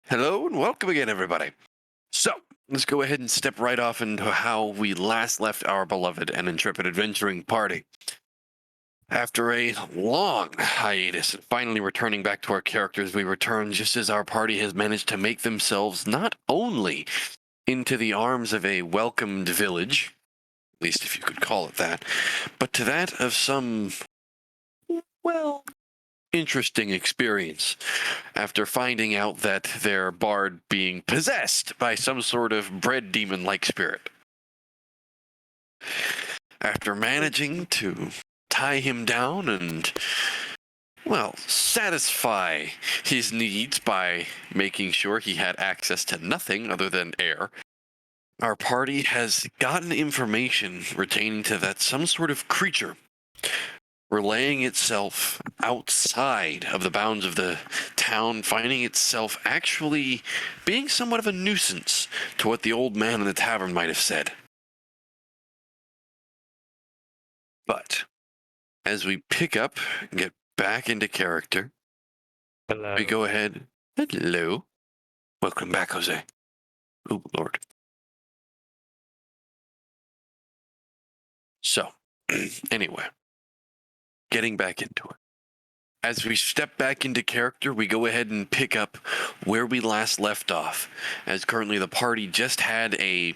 Hello and welcome again, everybody. So, let's go ahead and step right off into how we last left our beloved and intrepid adventuring party. After a long hiatus, finally returning back to our characters, we return just as our party has managed to make themselves not only into the arms of a welcomed village, at least if you could call it that, but to that of some, well, interesting experience after finding out that their bard being possessed by some sort of bread demon-like spirit. After managing to tie him down and, well, satisfy his needs by making sure he had access to nothing other than air, our party has gotten information pertaining to that some sort of creature relaying itself outside of the bounds of the town, finding itself actually being somewhat of a nuisance to what the old man in the tavern might have said. But as we pick up and get back into character, Hello. we go ahead. Hello. Welcome back, Jose. Oh, Lord. So, anyway, getting back into it. As we step back into character, we go ahead and pick up where we last left off, as currently the party just had a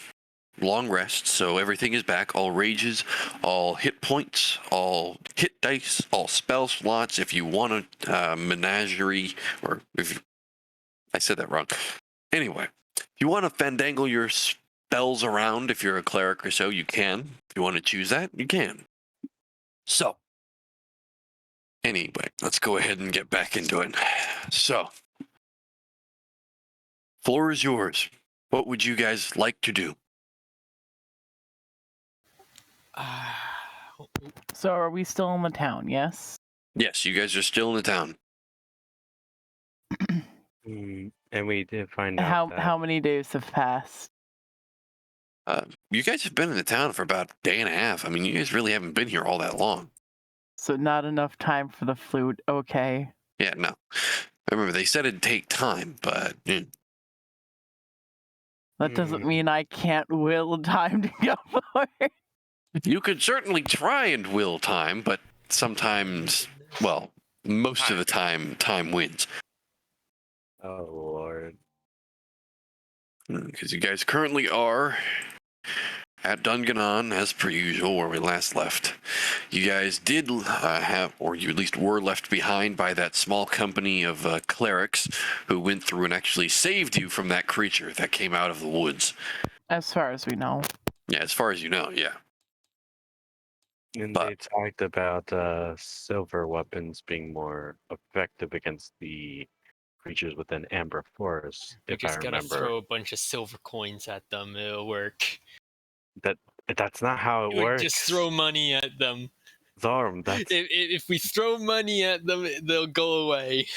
long rest, so everything is back, all rages, all hit points, all hit dice, all spell slots. If you want a menagerie, or if I said that wrong. Anyway, if you want to fandangle your spells around, if you're a cleric or so, you can. If you want to choose that, you can. So, anyway, let's go ahead and get back into it. So, floor is yours. What would you guys like to do? So are we still in the town, yes? Yes, you guys are still in the town. And we did find out that How many days have passed? You guys have been in the town for about a day and a half. I mean, you guys really haven't been here all that long. So not enough time for the flute. Okay. Yeah, no. I remember they said it'd take time, but That doesn't mean I can't will time to go forward. you could certainly try and will time, but sometimes, well, most of the time wins. oh Lord. Because you guys currently are at Dunganon, as per usual, where we last left. You guys did have, or you at least were left behind by that small company of clerics who went through and actually saved you from that creature that came out of the woods. As far as we know. Yeah, as far as you know, yeah. And But- they talked about silver weapons being more effective against the creatures within Amber Forest, You if I just gotta remember. throw a bunch of silver coins at them, it'll work. That's not how it We works. just throw money at them. Zorm, that's If we throw money at them, they'll go away.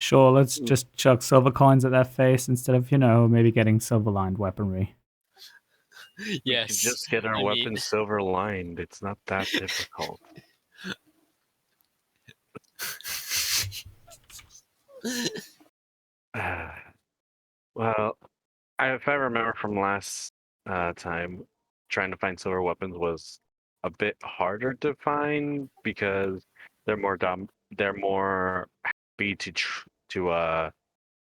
Sure, let's just chuck silver coins at their face instead of, maybe getting silver-lined weaponry. we Yes. can just get our weapons silver lined. It's not that difficult. Well, if I remember from last time, trying to find silver weapons was a bit harder to find because they're more happy to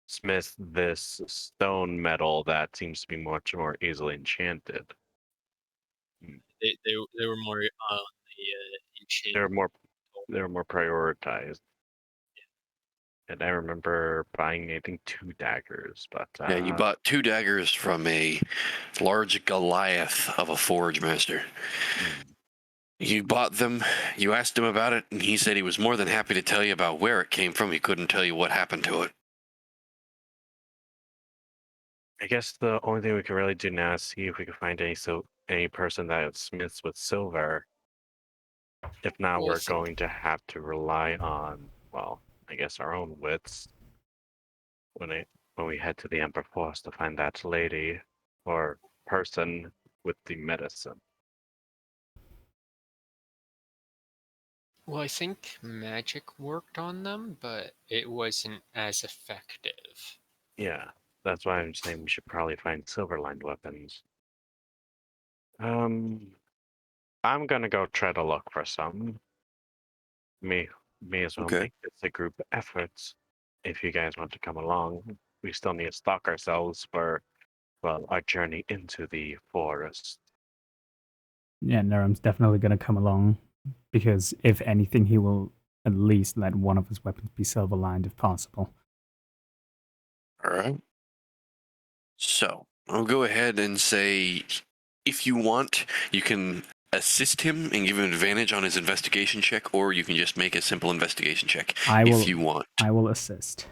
smith this stone metal that seems to be much more easily enchanted. They were more on the enchant. They're more prioritized. And I remember buying, I think, 2 daggers, but yeah, you bought 2 daggers from a large Goliath of a forge master. You bought them, you asked him about it, and he said he was more than happy to tell you about where it came from. He couldn't tell you what happened to it. I guess the only thing we can really do now is see if we can find any person that smiths with silver. If not, we're Awesome. going to have to rely on, well, I guess our own wits when we head to the Emperor Forest to find that lady or person with the medicine. Well, I think magic worked on them, but it wasn't as effective. Yeah, that's why I'm saying we should probably find silver-lined weapons. I'm gonna go try to look for some. May may as well Okay. make this a group effort. If you guys want to come along, we still need to stock ourselves for, well, our journey into the forest. Yeah, Nerum's definitely going to come along because if anything, he will at least let one of his weapons be silver lined if possible. All right. So I'll go ahead and say, if you want, you can assist him and give him advantage on his investigation check, or you can just make a simple investigation check if you want. I will assist.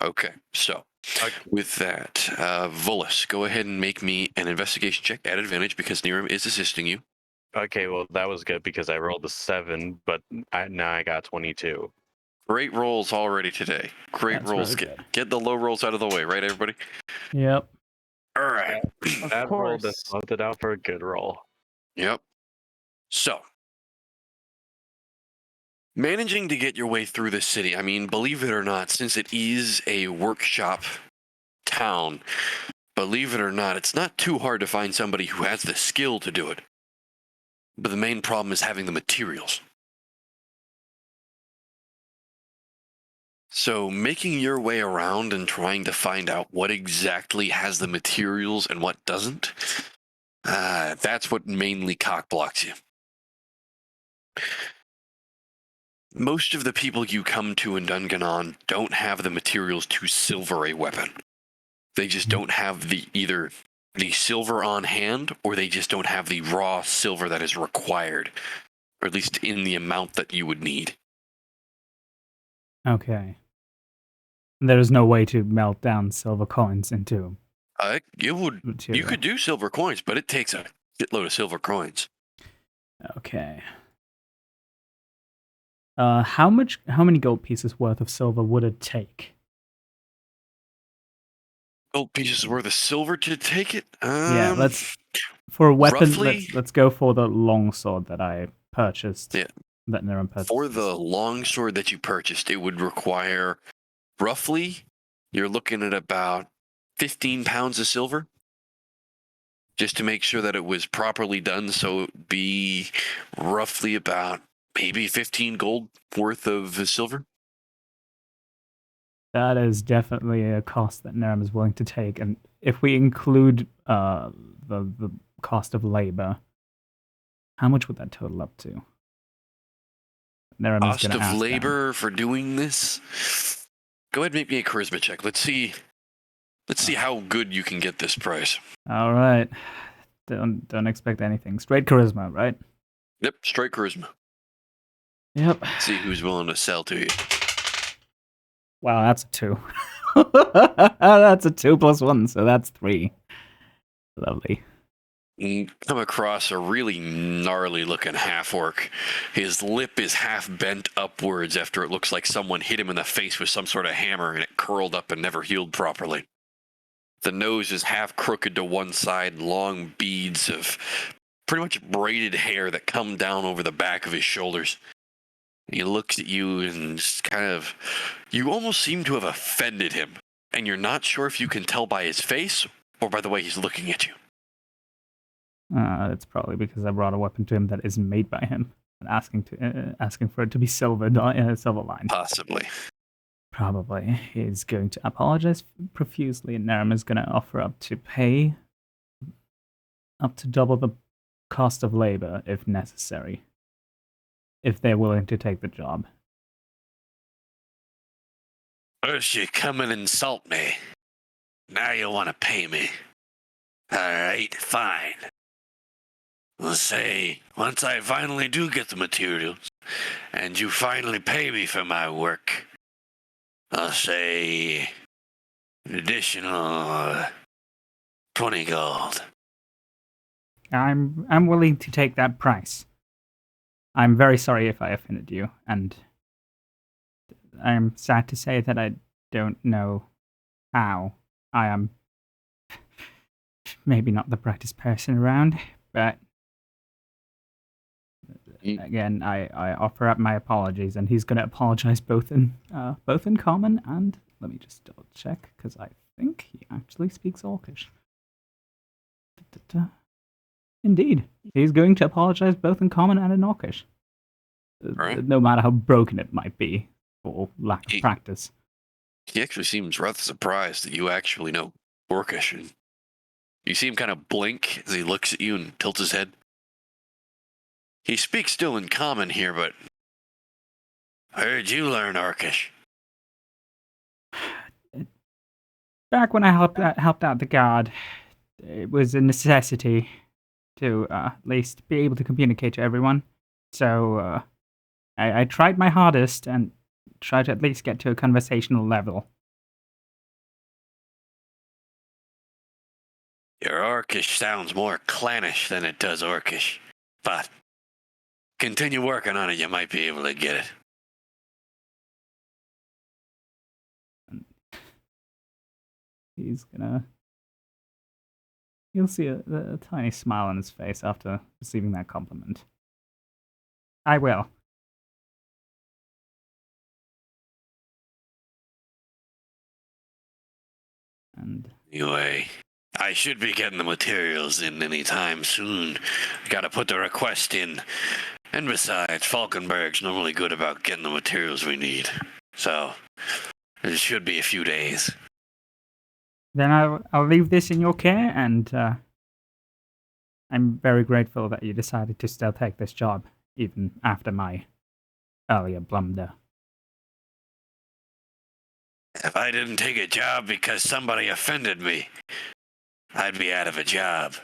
Okay. So Okay. with that, Volus, go ahead and make me an investigation check at advantage because Niram is assisting you. Okay, well that was good because I rolled a 7, but now I got 22. Great rolls already today. Great That's rolls. really good. Get the low rolls out of the way, right, everybody? Yep. All right. Of That roll course. just bumped it out for a good roll. Yep. So, managing to get your way through the city, I mean, believe it or not, since it is a workshop town, believe it or not, it's not too hard to find somebody who has the skill to do it. But the main problem is having the materials. So, making your way around and trying to find out what exactly has the materials and what doesn't, that's what mainly cockblocks you. Most of the people you come to in Dunganon don't have the materials to silver a weapon. They just don't have either the silver on hand, or they just don't have the raw silver that is required, or at least in the amount that you would need. Okay. There is no way to melt down silver coins into You material. could do silver coins, but it takes a shitload of silver coins. Okay. How many gold pieces worth of silver would it take? Gold pieces worth of silver to take it? Yeah, for a weapon, roughly- let's go for the longsword that I purchased. Yeah. That Niram purchased. For the longsword that you purchased, it would require roughly, you're looking at about 15 pounds of silver just to make sure that it was properly done. So it'd be roughly about maybe 15 gold worth of silver. That is definitely a cost that Niram is willing to take, and if we include the cost of labor, how much would that total up to? Niram is Cost going to of ask labor for doing this. Go ahead and make me a charisma check. Let's see how good you can get this price. that. All right. Don't expect anything. Straight charisma, right? Yep, straight charisma. Yep. See who's willing to sell to you. Wow, that's a 2. That's a 2 plus 1, so that's 3. Lovely. You come across a really gnarly looking half orc. His lip is half bent upwards after it looks like someone hit him in the face with some sort of hammer and it curled up and never healed properly. The nose is half crooked to one side, long beads of pretty much braided hair that come down over the back of his shoulders. He looks at you and just kind of, you almost seem to have offended him, and you're not sure if you can tell by his face or by the way he's looking at you. It's probably because I brought a weapon to him that isn't made by him, and asking for it to be silver lined. Possibly. Probably. He's going to apologize profusely, and Naram is going to offer up to pay up to double the cost of labor if necessary, if they're willing to take the job. First you come and insult me. Now you want to pay me. Alright, fine. We'll say, once I finally do get the materials, and you finally pay me for my work, I'll say an additional 20 gold. I'm willing to take that price. I'm very sorry if I offended you, and I'm sad to say that I don't know how. I am maybe not the brightest person around, but again, I offer up my apologies, and he's going to apologize both in common and let me just double check because I think he actually speaks Orcish. Indeed, he's going to apologize both in common and in Orcish, Right. no matter how broken it might be or lack of practice. He actually seems rather surprised that you actually know Orcish. And you see him kind of blink as he looks at you and tilts his head. He speaks still in common here, but where did you learn Orcish? Back when I helped out the guard, it was a necessity to at least be able to communicate to everyone. So I tried my hardest and tried to at least get to a conversational level. Your Orcish sounds more clannish than it does Orcish, but continue working on it, you might be able to get it. You'll see a tiny smile on his face after receiving that compliment. I will. And Anyway, I should be getting the materials in any time soon. Gotta put the request in. And besides, Falkenberg's normally good about getting the materials we need. So, it should be a few days. then I'll leave this in your care, and I'm very grateful that you decided to still take this job, even after my earlier blunder. If I didn't take a job because somebody offended me, I'd be out of a job.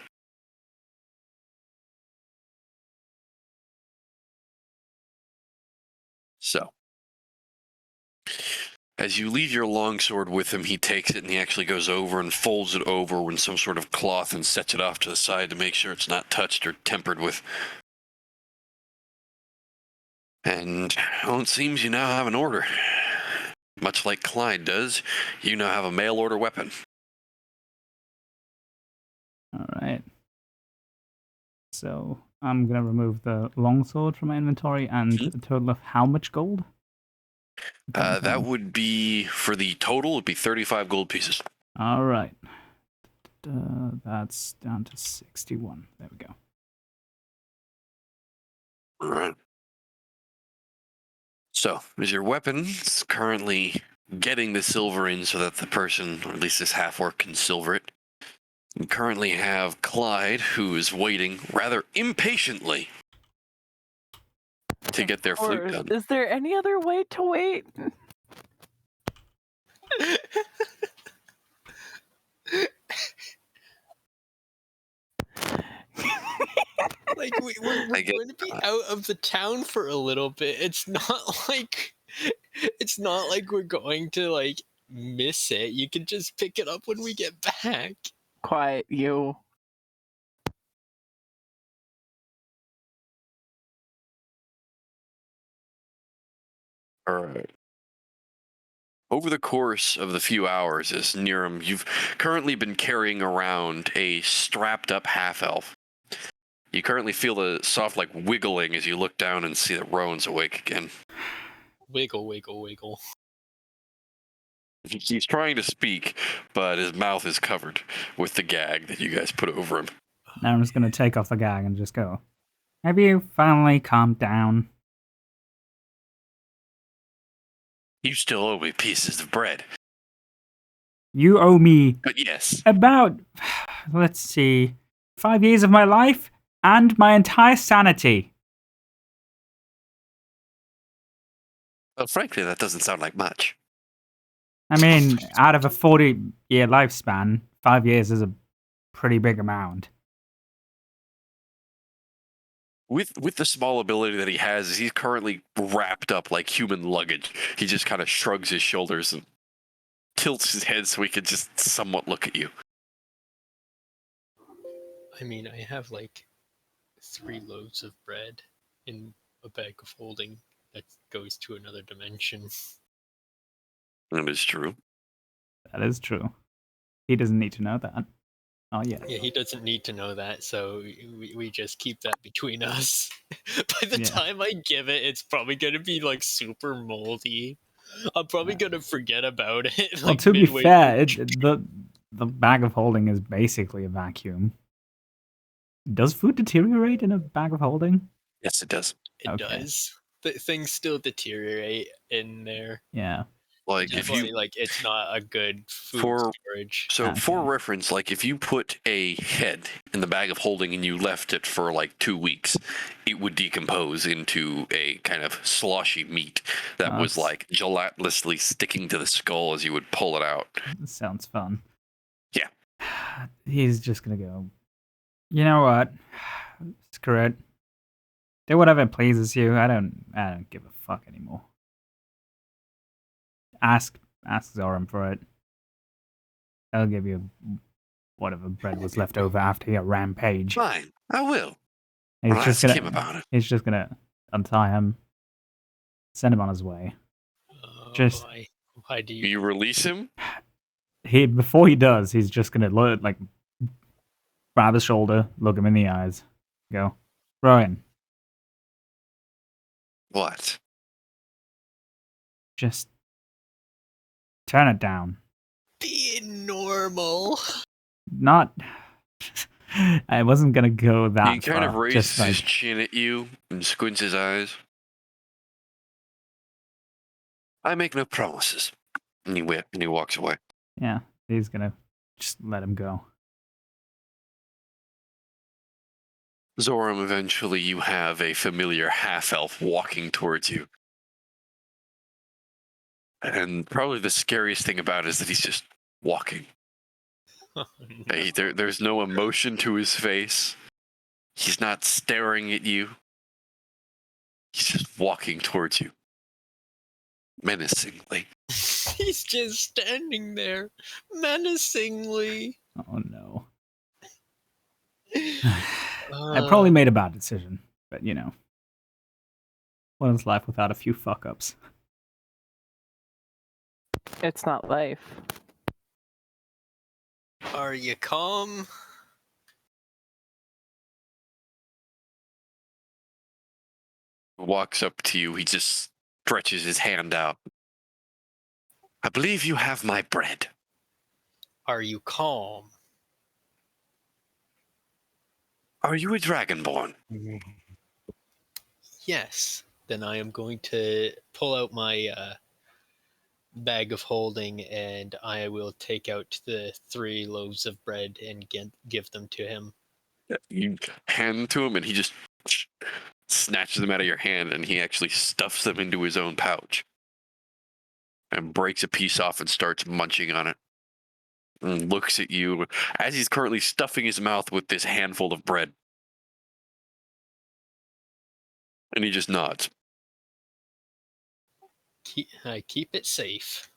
So, as you leave your longsword with him, he takes it and he actually goes over and folds it over in some sort of cloth and sets it off to the side to make sure it's not touched or tempered with. And, well, it seems you now have an order. Much like Clyde does, you now have a mail order weapon. All right. So I'm gonna remove the longsword from my inventory, and a total of how much gold? That would be, for the total, it'd be 35 gold pieces. All right. That's down to 61. There we go. All right. So, is your weapons currently getting the silver in so that the person, or at least this half-orc, can silver it? You currently have Clyde, who is waiting rather impatiently to get their flute Or done. is there any other way to wait? Like we're I guess going to be out of the town for a little bit. It's not like we're going to like miss it. You can just pick it up when we get back. Quiet, you. All right. Over the course of the few hours as Niram, you've currently been carrying around a strapped-up half-elf. You currently feel the soft, like, wiggling as you look down and see that Rowan's awake again. Wiggle, wiggle, wiggle. He's trying to speak, but his mouth is covered with the gag that you guys put over him. Now I'm just gonna take off the gag and just go. Have you finally calmed down? You still owe me pieces of bread. You owe me But yes, about, let's see, 5 years of my life and my entire sanity. well, frankly, that doesn't sound like much. I mean, out of a 40-year lifespan, 5 years is a pretty big amount. With the small ability that he has, he's currently wrapped up like human luggage. He just kind of shrugs his shoulders and tilts his head so he can just somewhat look at you. I mean, I have like 3 loaves of bread in a bag of holding that goes to another dimension. That is true. That is true. He doesn't need to know that. Oh yeah. Yeah, he doesn't need to know that, so we just keep that between us. By the Yeah. time I give it, it's probably gonna be like super moldy. I'm probably gonna forget about it. Well, Like to be midway fair, through. the bag of holding is basically a vacuum. Does food deteriorate in a bag of holding? Yes, it does. It Okay. does. Things still deteriorate in there. Yeah. Like if Definitely, you like it's not a good food for storage. so for Okay. reference, like if you put a head in the bag of holding and you left it for like 2 weeks, it would decompose into a kind of sloshy meat that was That's- like gelatinously sticking to the skull as you would pull it out. Sounds fun. Yeah. He's just gonna go. You know what? Screw it. Do whatever pleases you. I don't give a fuck anymore. Ask Zoram for it. I'll give you whatever bread was left over after your rampage. Fine, I will. He's I'll just ask him gonna about it. he's just gonna untie him, send him on his way. Just- Why do you? You release him? Before he does, he's just gonna look like grab his shoulder, look him in the eyes, go, Brian, What? just turn it down. Be normal. Not. I wasn't gonna go that He kind far. of raises Just like, his chin at you and squints his eyes. I make no promises. And he walks away. yeah, he's gonna just let him go. Zoram, eventually you have a familiar half-elf walking towards you. And probably the scariest thing about it is that he's just walking. No. There's no emotion to his face. He's not staring at you. He's just walking towards you. Menacingly. He's just standing there, menacingly. Oh no. Uh, I probably made a bad decision, but you know, what is life without a few fuck ups? It's not life. Are you calm? Walks up to you. He just stretches his hand out. I believe you have my bread. Are you calm? Are you a dragonborn? Yes. Then I am going to pull out my bag of holding, and I will take out the 3 loaves of bread and give them to him. You hand them to him, and he just snatches them out of your hand, and he actually stuffs them into his own pouch and breaks a piece off and starts munching on it and looks at you as he's currently stuffing his mouth with this handful of bread. And he just nods. I keep it safe.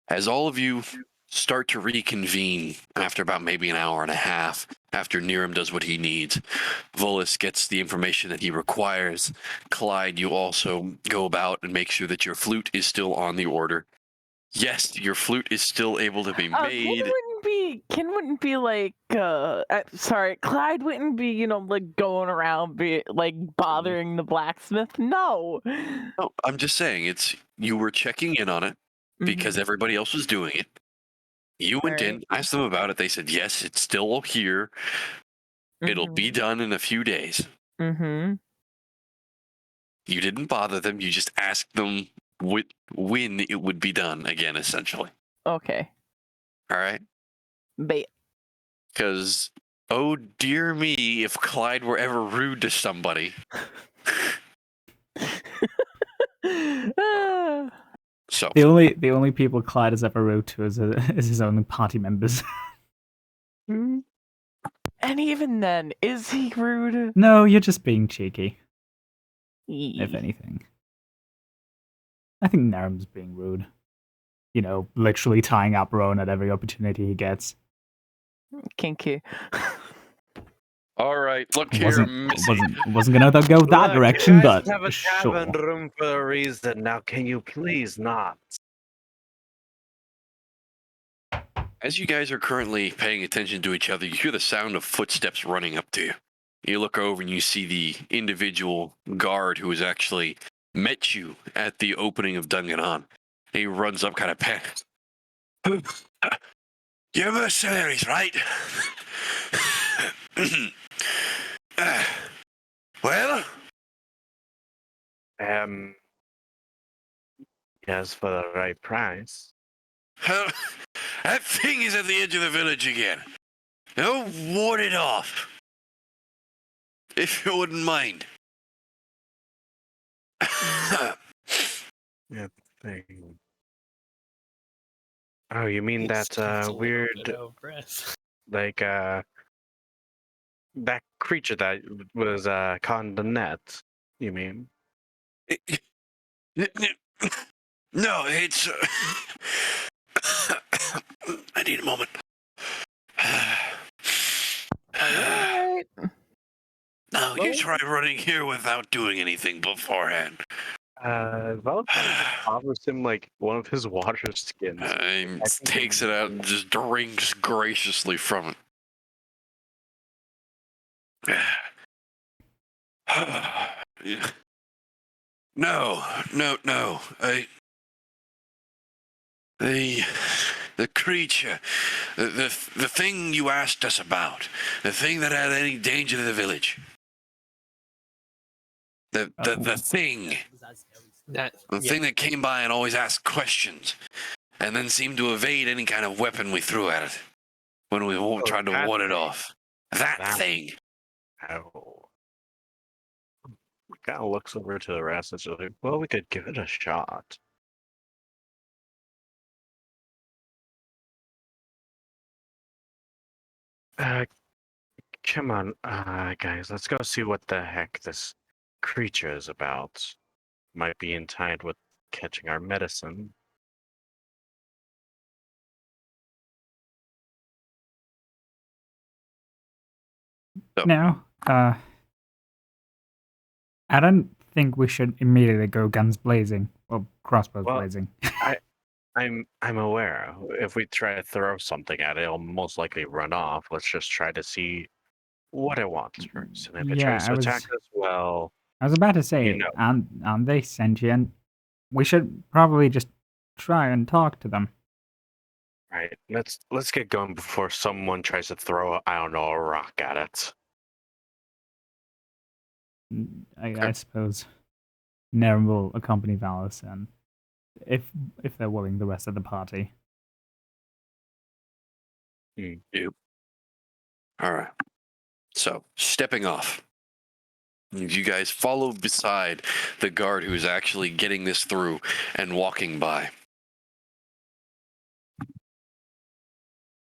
As all of you start to reconvene after about maybe an hour and a half, after Niram does what he needs, Volus gets the information that he requires. Clyde, you also go about and make sure that your flute is still on the order. Yes, your flute is still able to be made. Ken wouldn't be like, sorry, Clyde wouldn't be, you know, like going around, like bothering the blacksmith. No. No, I'm just saying, you were checking in on it because everybody else was doing it. You went in, asked them about it. They said, yes, it's still here. It'll be done in a few days. Mm-hmm. You didn't bother them. You just asked them when it would be done again, essentially. Okay. All right? But Because, oh dear me, if Clyde were ever rude to somebody. So The only people Clyde has ever rude to is his own party members. and even then, is he rude? No, you're just being cheeky, if anything. I think Naram's being rude. You know, literally tying up Rowan at every opportunity he gets. Kinky. All right, look here, Missy. Wasn't gonna go that Look, direction, you but guys have a sure. tavern room for a reason. Now, can you please not? As you guys are currently paying attention to each other, you hear the sound of footsteps running up to you. You look over and you see the individual guard who has actually met you at the opening of Dungannon. He runs up kind of panicked. You're mercenaries, right? Uh, well, Yes, for the right price. that thing is at the edge of the village again. Don't ward it off. If you wouldn't mind. Yeah, thing. Oh, you mean that Steve's a little weird, bit out of breath. like that creature that was caught in the net? You mean? No, it's. I need a moment. Alright. No, you try running here without doing anything beforehand. Valentine offers him like one of his water skins. He takes it out and just drinks graciously from it. No. The creature, the thing you asked us about, the thing that had any danger to the village. The thing. The thing that came by and always asked questions, and then seemed to evade any kind of weapon we threw at it when we tried to ward it off. That thing. Oh. Kind of looks over to the rest and says, well, we could give it a shot. Come on, guys, let's go see what the heck this creature is about. Might be in tide with catching our medicine. Now, I don't think we should immediately go guns blazing or crossbows blazing. I'm aware. If we try to throw something at it, it'll most likely run off. Let's just try to see what it wants first. And if it tries to attack us, well, I was about to say, aren't they sentient? We should probably just try and talk to them. right. Let's get going before someone tries to throw, I don't know, a rock at it. I suppose Naren will accompany Valis, and if they're willing, the rest of the party. Yep. All right. So, stepping off. You guys follow beside the guard who's actually getting this through and walking by.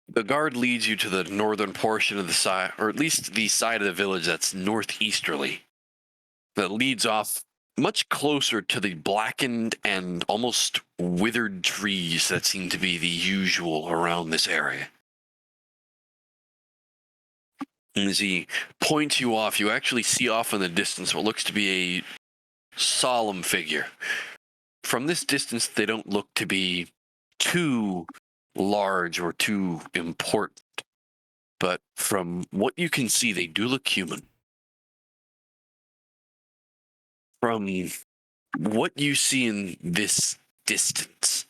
The guard leads you to the northern portion of the side, or at least the side of the village that's northeasterly, that leads off much closer to the blackened and almost withered trees that seem to be the usual around this area. And as he points you off, you actually see off in the distance what looks to be a solemn figure. From this distance, they don't look to be too large or too important. But from what you can see, they do look human. From what you see in this distance,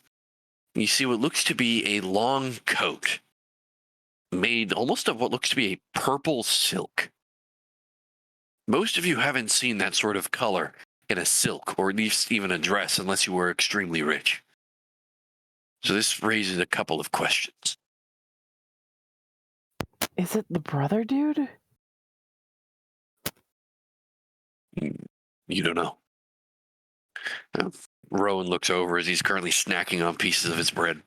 you see what looks to be a long coat made almost of what looks to be a purple silk. Most of you haven't seen that sort of color in a silk, or at least even a dress, unless you were extremely rich. So this raises a couple of questions. Is it the brother dude? You don't know. Rowan looks over as he's currently snacking on pieces of his bread.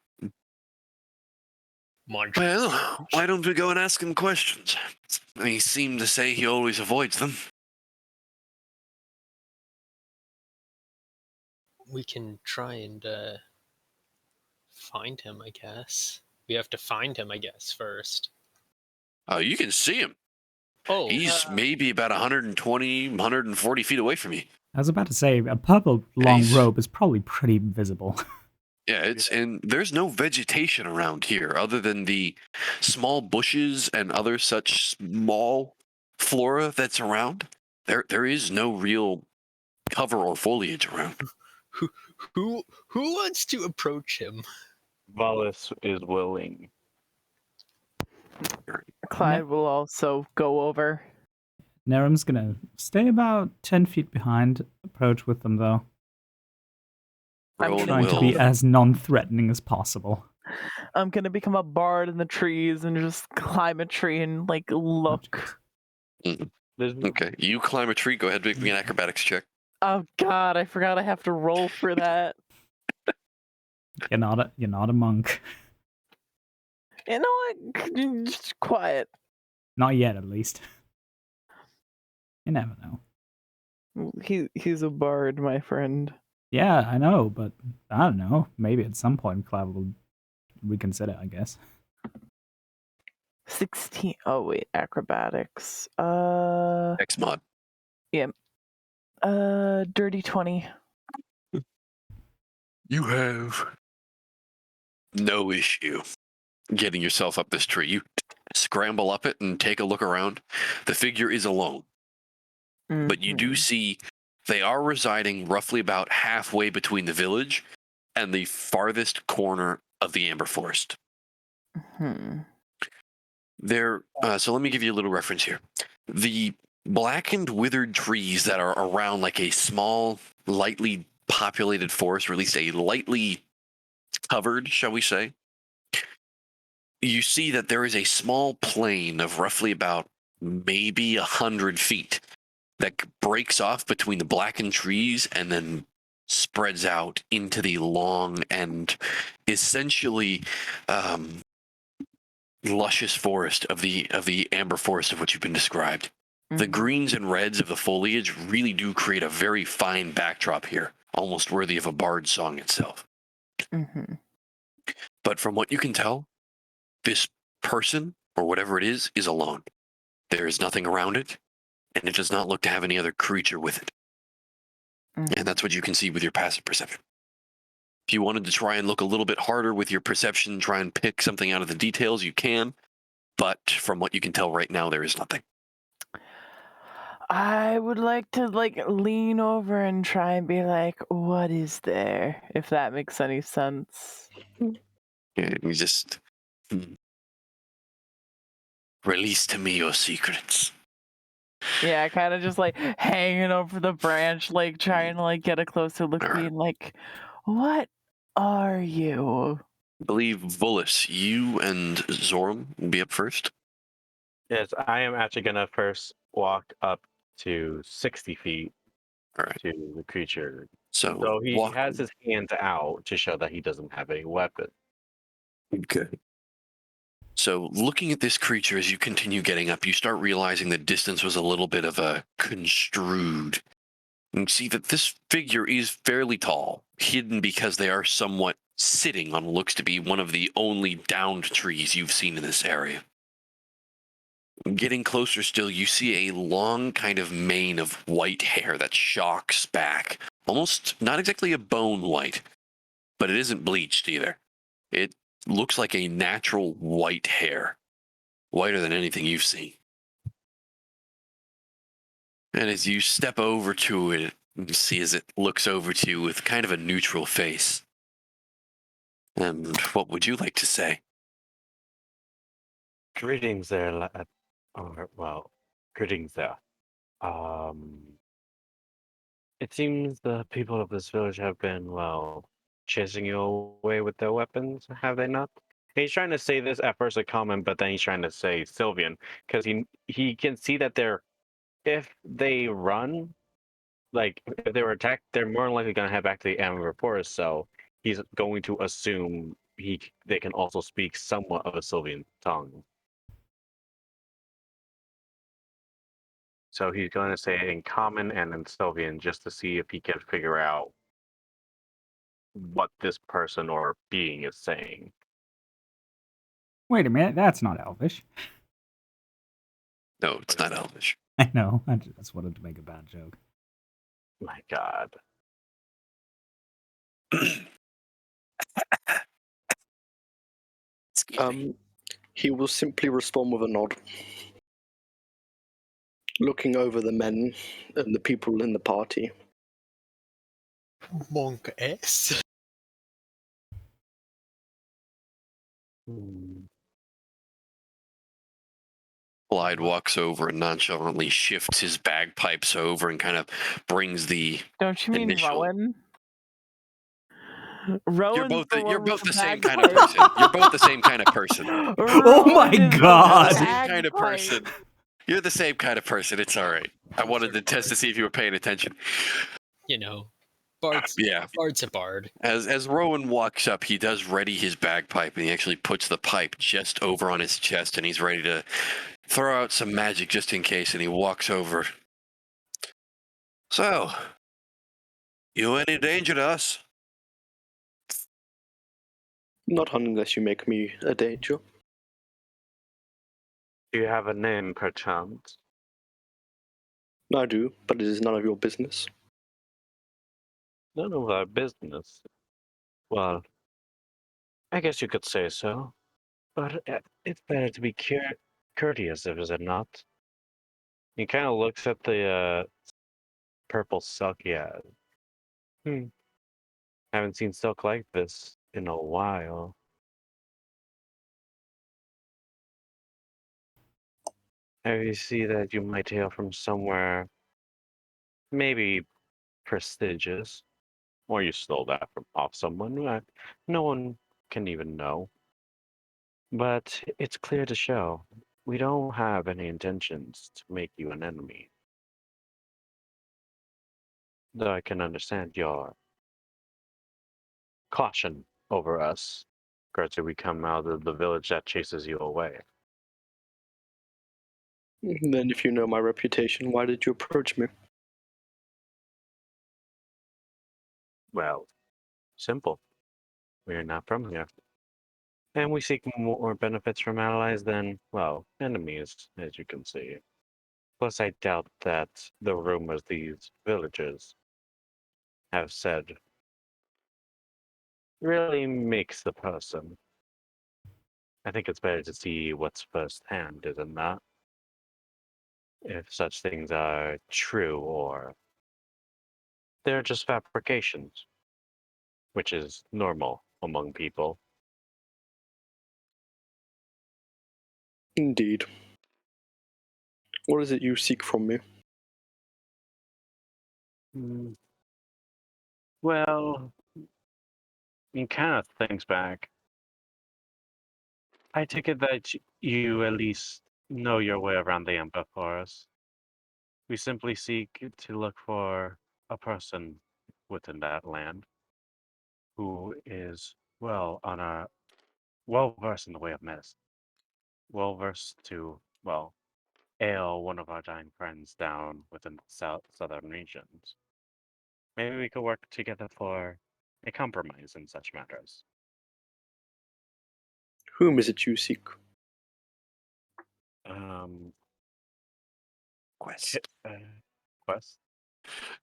Munch. Well, why don't we go and ask him questions? He seemed to say he always avoids them. We can try and find him, I guess. We have to find him, I guess, first. Oh, you can see him. Oh, He's maybe about 120, 140 feet away from you. I was about to say, a purple long Nice. robe is probably pretty visible. Yeah, and there's no vegetation around here other than the small bushes and other such small flora that's around. There is no real cover or foliage around. who wants to approach him? Valis is willing. Clyde will also go over. Nerum's gonna stay about 10 feet behind, approach with them though. I'm Rowan Trying to will. be as non-threatening as possible. I'm gonna become a bard in the trees and just climb a tree and like look. There's Okay, you climb a tree. Go ahead, make me an acrobatics check. Oh God, I forgot I have to roll for that. You're not a monk. You know what? Just quiet. Not yet, at least. You never know. He's a bard, my friend. Yeah, I know, but I don't know. Maybe at some point Clive will reconsider, I guess. 16. Oh wait, acrobatics. X mod. Dirty 20. You have no issue getting yourself up this tree. You scramble up it and take a look around. The figure is alone, but you do Mhm. see they are residing roughly about halfway between the village and the farthest corner of the Amber Forest. Mhm. So let me give you a little reference here. The blackened, withered trees that are around like a small, lightly populated forest, or at least a lightly covered, shall we say, you see that there is a small plain of roughly about maybe 100 feet that breaks off between the blackened trees and then spreads out into the long and essentially luscious forest of the amber forest of which you've been described. The Mhm. greens and reds of the foliage really do create a very fine backdrop here, almost worthy of a bard song itself. Mhm. But from what you can tell, this person, or whatever it is alone. There is nothing around it, and it does not look to have any other creature with it. Mhm. And that's what you can see with your passive perception. If you wanted to try and look a little bit harder with your perception, try and pick something out of the details, you can. But from what you can tell right now, there is nothing. I would like to like lean over and try and be like, "What is there?" If that makes any sense. Yeah, you just release to me your secrets. Yeah, kind of just like hanging over the branch, like trying to like get a closer look, All right. being like, "What are you?" I believe Volus, you and Zoram will be up first. Yes, I am actually gonna first walk up to 60 feet All right. to the creature. So So he walk. has his hands out to show that he doesn't have a weapon. Okay. So, looking at this creature as you continue getting up, you start realizing the distance was a little bit of a construed. You see that this figure is fairly tall, hidden because they are somewhat sitting on what looks to be one of the only downed trees you've seen in this area. Getting closer still, you see a long kind of mane of white hair that shocks back. Almost not exactly a bone white, but it isn't bleached either. It looks like a natural white hair. Whiter than anything you've seen. And as you step over to it, you see as it looks over to you with kind of a neutral face. And what would you like to say? Greetings there, lad. Or, well, greetings there. It seems the people of this village have been, well, chasing you away with their weapons, have they not? He's trying to say this at first a common, but then he's trying to say Sylvian, because he can see that if they run, like if they were attacked, they're more than likely going to head back to the Amber Forest. So he's going to assume they can also speak somewhat of a Sylvian tongue. So he's going to say it in common and in Sylvian just to see if he can figure out what this person or being is saying. Wait a minute, that's not Elvish. No, it's not Elvish. I know. I just wanted to make a bad joke. My God. Excuse me. He will simply respond with a nod, looking over the men and the people in the party. Monk S. Clyde walks over and nonchalantly shifts his bagpipes over and kind of brings the Don't you mean initial. Rowan? You're Rowan's both you're both the same kind of bagpipe. person. You're both the same kind of person. Oh my Rowan is the God. The same kind of bagpipe. person. You're the same kind of person. It's all right. I wanted to test to see if you were paying attention. You know, Bard's Yeah. Bard's a bard. As Rowan walks up, he does ready his bagpipe, and he actually puts the pipe just over on his chest, and he's ready to throw out some magic just in case, and he walks over. So, you any danger to us? Not unless you make me a danger. Do you have a name, perchance? I do, but it is none of your business. None of our business. Well, I guess you could say so. But it's better to be courteous, is it not? He kind of looks at the purple silk he has. Haven't seen silk like this in a while. I see that you might hail from somewhere maybe prestigious, or you stole that from off someone. No one can even know. But it's clear to show we don't have any intentions to make you an enemy. Though I can understand your caution over us, granted we come out of the village that chases you away. Then if you know my reputation, why did you approach me? Well, simple. We are not from here. And we seek more benefits from allies than, well, enemies, as you can see. Plus, I doubt that the rumors these villagers have said really makes the person. I think it's better to see what's firsthand, isn't that? If such things are true or they're just fabrications, which is normal among people. Indeed. What is it you seek from me? Well, he kind of thinks back. I take it that you at least know your way around the Amber Forest. We simply seek to look for a person within that land who is well versed in the way of medicine, well versed to ail one of our dying friends down within the southern regions. Maybe we could work together for a compromise in such matters. Whom is it you seek? Quest. Quest?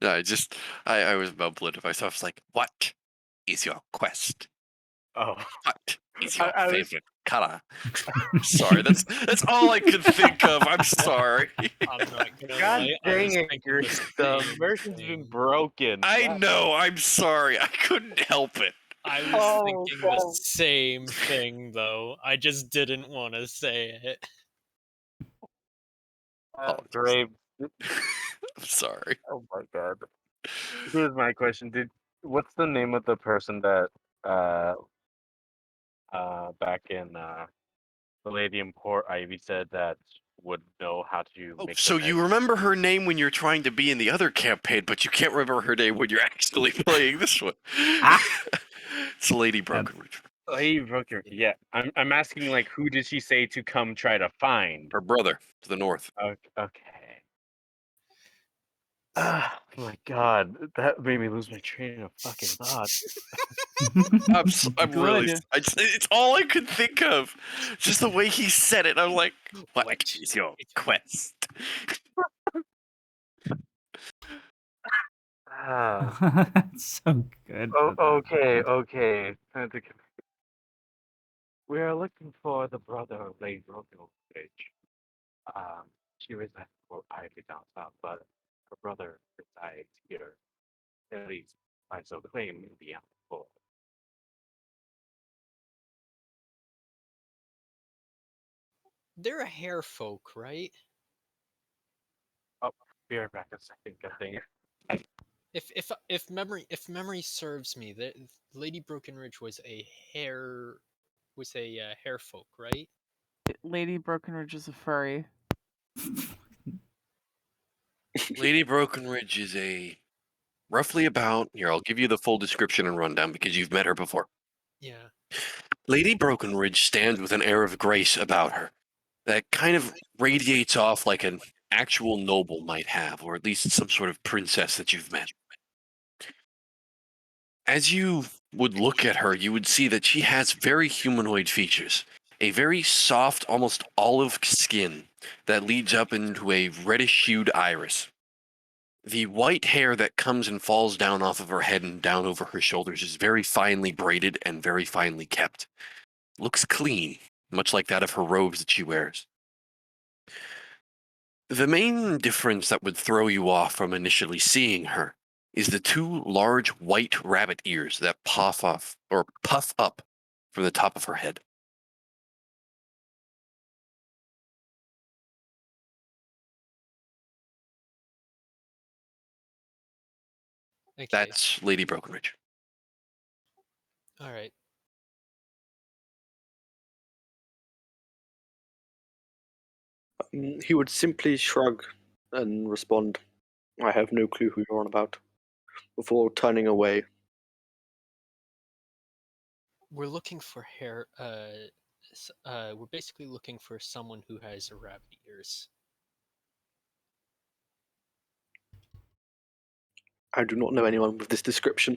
No, I was mumbling to myself. I was like, what is your quest? Oh, What is your I was- favorite color? Sorry, that's all I could think of. I'm sorry. I'm not gonna God lie, I dang was it, thinking the the same immersion's been thing. broken. I God. know. I'm sorry. I couldn't help it. I was Oh, thinking God. the same thing though. I just didn't want to say it. Brave. I'm sorry. Oh my God. Here's my question, dude. What's the name of the person that back in the Lady in Port Ivy said that would know how to Oh, make so the you remember her name when you're trying to be in the other campaign, but you can't remember her name when you're actually playing this one. It's Lady Brokenridge. Lady Broker. Yeah, I'm asking like who did she say to come try to find? Her brother to the north. Okay. Oh my god, that made me lose my train of fucking thought. I'm really. Good. It's all I could think of. Just the way he said it. I'm like, what What? is your quest? Ah. So good. Oh, okay. We are looking for the brother of Lady Broken Bridge. She resides quietly down south, but her brother resides here. At least, I so claim in the apple. They're a hair folk, right? Oh, be right back a second, good thing. If memory serves me, the Lady Brokenridge was a hair hair folk, right? Lady Brokenridge is a furry. Lady Brokenridge is a roughly about here. I'll give you the full description and rundown because you've met her before. Yeah. Lady Brokenridge stands with an air of grace about her that kind of radiates off like an actual noble might have, or at least some sort of princess that you've met. As you would look at her, you would see that she has very humanoid features, a very soft, almost olive skin that leads up into a reddish hued iris. The white hair that comes and falls down off of her head and down over her shoulders is very finely braided and very finely kept. Looks clean, much like that of her robes that she wears. The main difference that would throw you off from initially seeing her is the two large white rabbit ears that puff up from the top of her head. Okay. That's Lady Brokenridge. All right. He would simply shrug and respond, I have no clue who you're on about, before turning away. We're looking for hair. We're basically looking for someone who has rabbit ears. I do not know anyone with this description.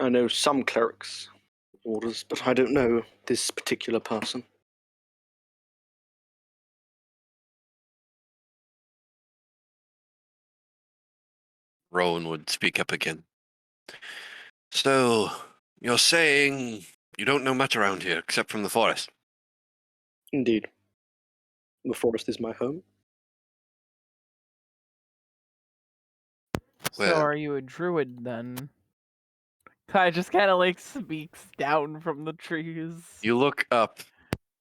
I know some clerics' orders, but I don't know this particular person. Rowan would speak up again. So, you're saying you don't know much around here except from the forest? Indeed. The forest is my home. So Well- are you a druid then? Kai just kind of like speaks down from the trees. You look up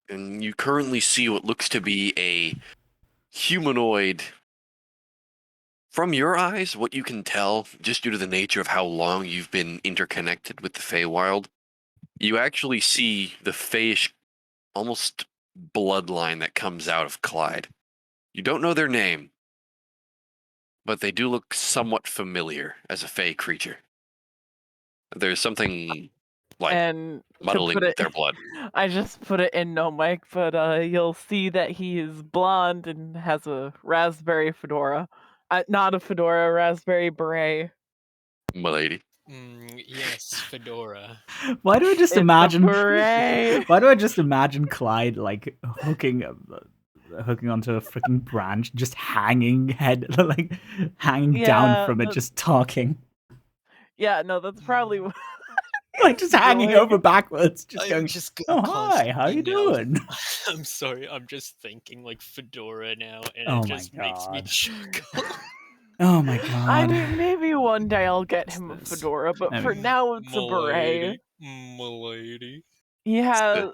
and you currently see what looks to be a humanoid. From your eyes, what you can tell, just due to the nature of how long you've been interconnected with the Feywild, you actually see the Feyish almost bloodline that comes out of Clyde. You don't know their name, but they do look somewhat familiar as a Fey creature. There's something like And to muddling put with it, their blood. I just put it in no mic, but you'll see that he is blonde and has a raspberry fedora. Not a fedora, a raspberry beret. Milady. Yes, fedora. Why do I just It's a imagine? beret. Why do I just imagine Clyde like hooking onto a freaking branch, just hanging like hanging down Yeah, from it, that's- just talking, Yeah, no, that's probably what like just hanging doing. over backwards, just I'm going. just Oh hi, how you constantly now- doing? I'm sorry, I'm just thinking like fedora now, and Oh it my just makes me God. chuckle. Oh my I god. mean, maybe one day I'll get him a this? fedora, but There for we go. now it's a beret. Milady. He has.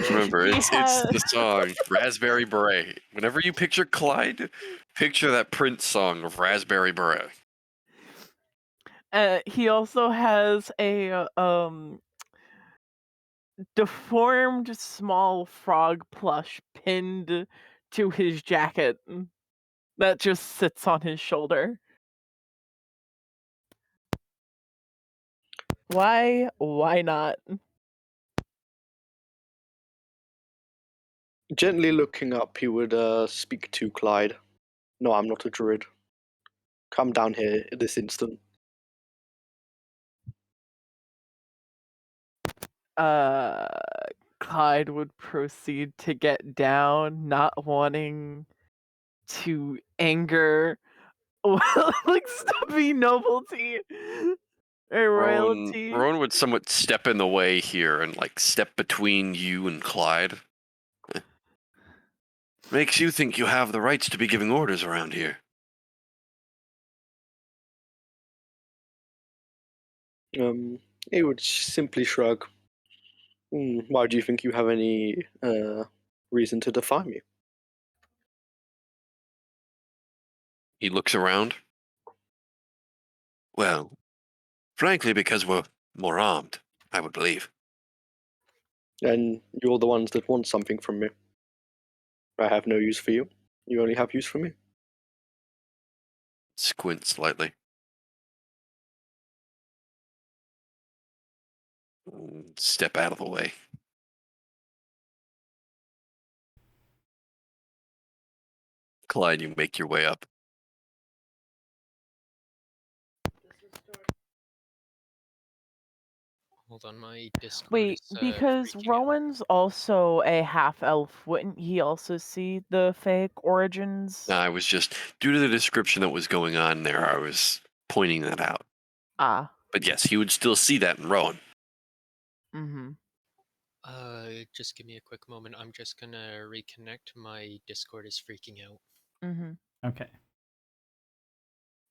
Remember, he it's has- the song Raspberry Beret. Whenever you picture Clyde, picture that Prince song of Raspberry Beret. He also has a deformed small frog plush pinned to his jacket that just sits on his shoulder. Why? Why not? Gently looking up, he would speak to Clyde. No, I'm not a druid. Come down here this instant. Clyde would proceed to get down, not wanting to anger like Stumpy nobility or royalty. Rowan would somewhat step in the way here and like step between you and Clyde. Makes you think you have the rights to be giving orders around here. He would simply shrug. Why do you think you have any reason to defy me? He looks around. Well, frankly, because we're more armed, I would believe. And you're the ones that want something from me. I have no use for you. You only have use for me. Squint slightly. Step out of the way. Clyde, you make your way up. Hold on, my Discord Wait, is because freaking out. Rowan's also a half elf, wouldn't he also see the fake origins? I was just, due to the description that was going on there, I was pointing that out. Ah. But yes, he would still see that in Rowan. Mm-hmm. Just give me a quick moment. I'm just gonna reconnect. My Discord is freaking out. Mm-hmm. Okay.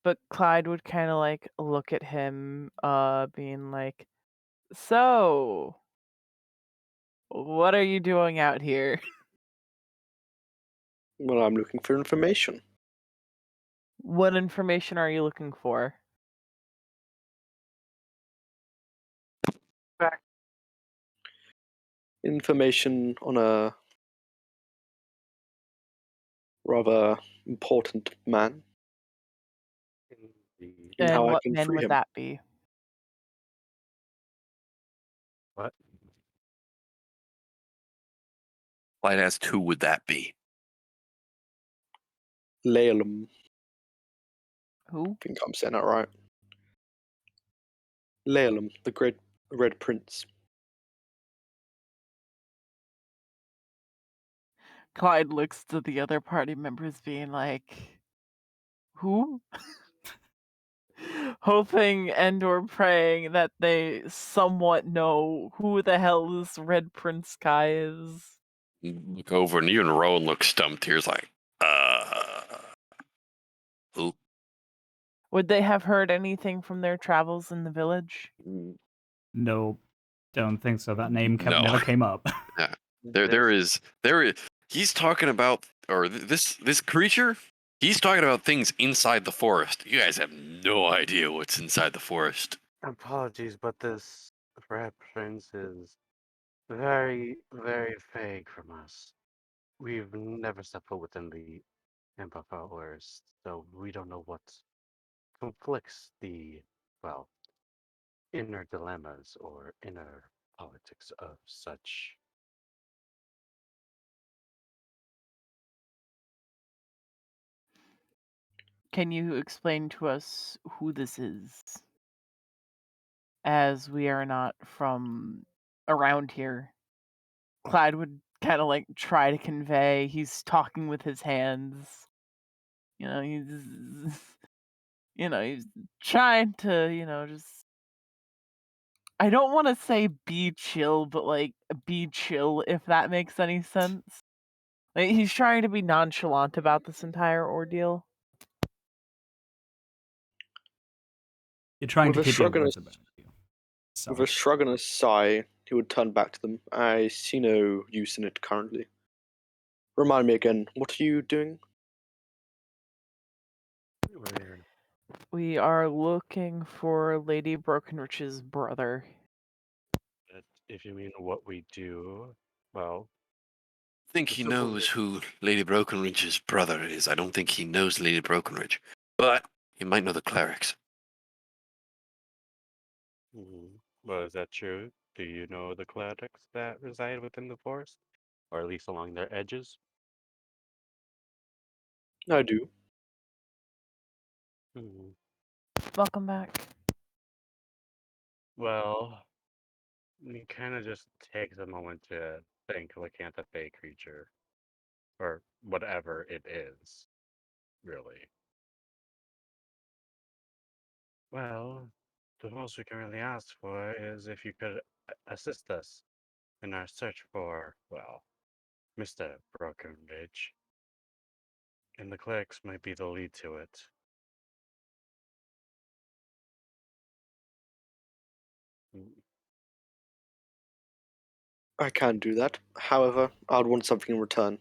But Clyde would kind of like look at him, being like, "So, what are you doing out here?" Well, I'm looking for information. What information are you looking for? Information on a rather important man Indeed. and And how I what can man free would him. that be? What? Clyde asked, who would that be? Lalem. Who? I think I'm saying that right. Lalem, the Great Red Prince. Clyde looks to the other party members, being like, "Who?" Hoping and/or praying that they somewhat know who the hell this Red Prince guy is. You look over, and even Rowan looks stumped here. He's like, who? Would they have heard anything from their travels in the village? No, don't think so. That name No. never came up. There is. He's talking about, or this creature. He's talking about things inside the forest. You guys have no idea what's inside the forest. Apologies, but this reference is very, very vague from us. We've never stepped foot within the Empire Forest, so we don't know what conflicts the, well, inner dilemmas or inner politics of such. Can you explain to us who this is? As we are not from around here. Clyde would kind of like try to convey he's talking with his hands. He's he's trying to, just I don't want to say be chill, but like be chill if that makes any sense. Like he's trying to be nonchalant about this entire ordeal. You're trying With to a keep your shrug and words a, about you. with So, a shrug and a sigh, he would turn back to them. I see no use in it currently. Remind me again, what are you doing? Where, We are looking for Lady Brokenrich's brother. if you mean what we do, well, I think he knows who Lady Brokenridge's brother is. I don't think he knows Lady Brokenridge, but he might know the clerics. well, is that true? Do you know the clerics that reside within the forest? or at least along their edges. I do. Hmm. Welcome back. Well, it kind of just takes a moment to think looking at the fey creature, or whatever it is, really. Well, the most we can really ask for is if you could assist us in our search for, well, Mr. Brokenridge. And the clerics might be the lead to it. Mm, I can do that. However, I'd want something in return.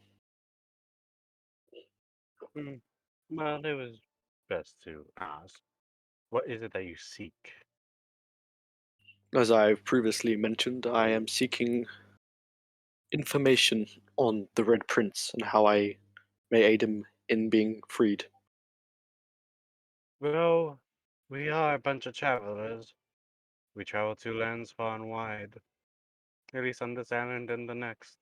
mm. Well, it was best to ask. What is it that you seek? As I've previously mentioned, I am seeking information on the Red Prince and how I may aid him in being freed. Well, we are a bunch of travelers. We travel two lands far and wide, at least on this island and the next.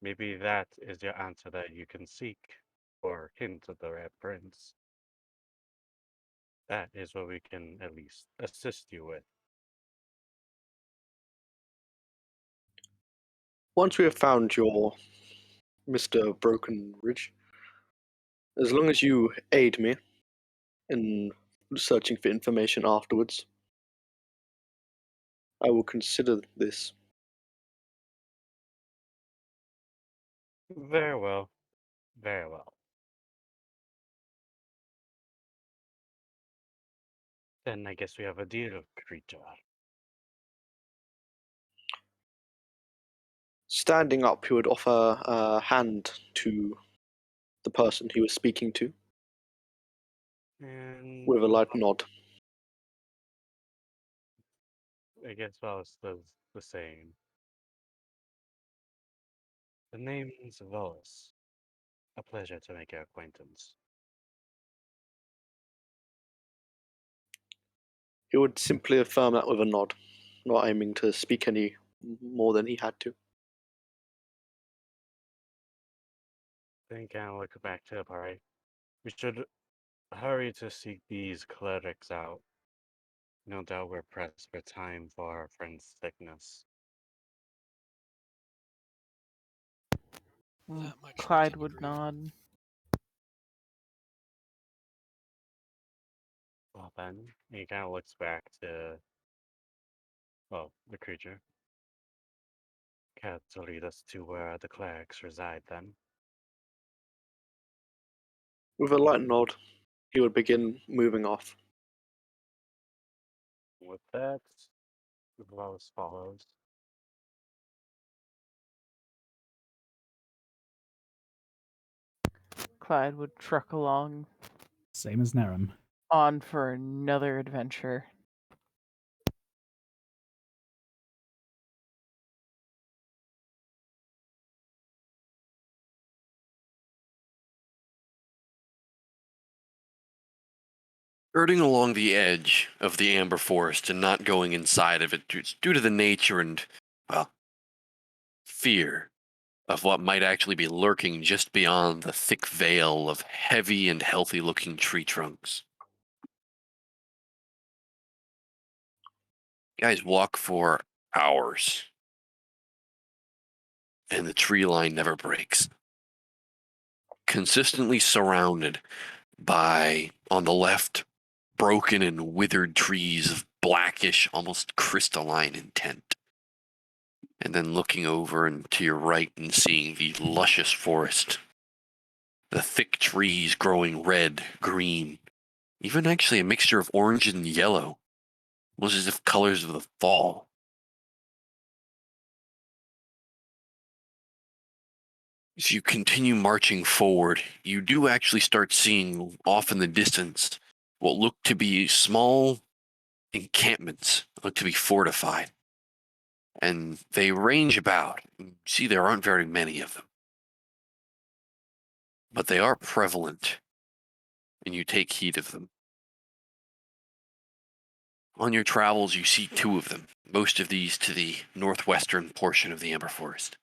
Maybe that is your answer that you can seek, or hint of the Red Prince. That is what we can at least assist you with. Once we have found your Mr. Broken Ridge, as long as you aid me in searching for information afterwards, I will consider this. Very well. Very well. Then I guess we have a deal, creature. Standing up, he would offer a hand to the person he was speaking to And with a light nod. I guess Velas does the same. The name's Velas. A pleasure to make your acquaintance. He would simply affirm that with a nod, not aiming to speak any more than he had to. Then kind of look back to the party. We should hurry to seek these clerics out. No doubt we're pressed for time for our friend's sickness. That much we Clyde can would agree on. nod. Well then, he kind of looks back to, well, the creature. Care to lead us to where the clerics reside then? With a light nod, he would begin moving off. With that, Velas follows. Clyde would truck along Same as Narum. on for another adventure. Skirting along the edge of the amber forest and not going inside of it due to the nature and, well, fear of what might actually be lurking just beyond the thick veil of heavy and healthy looking tree trunks. Guys walk for hours, and the tree line never breaks. Consistently surrounded by, on the left, broken and withered trees of blackish, almost crystalline intent. And then looking over and to your right and seeing the luscious forest. The thick trees growing red, green, even actually a mixture of orange and yellow. Almost as if colors of the fall. As you continue marching forward, you do actually start seeing off in the distance what look to be small encampments, look to be fortified. And they range about. You see, there aren't very many of them. But they are prevalent, and you take heed of them. On your travels, you see two of them, most of these to the northwestern portion of the Amber Forest.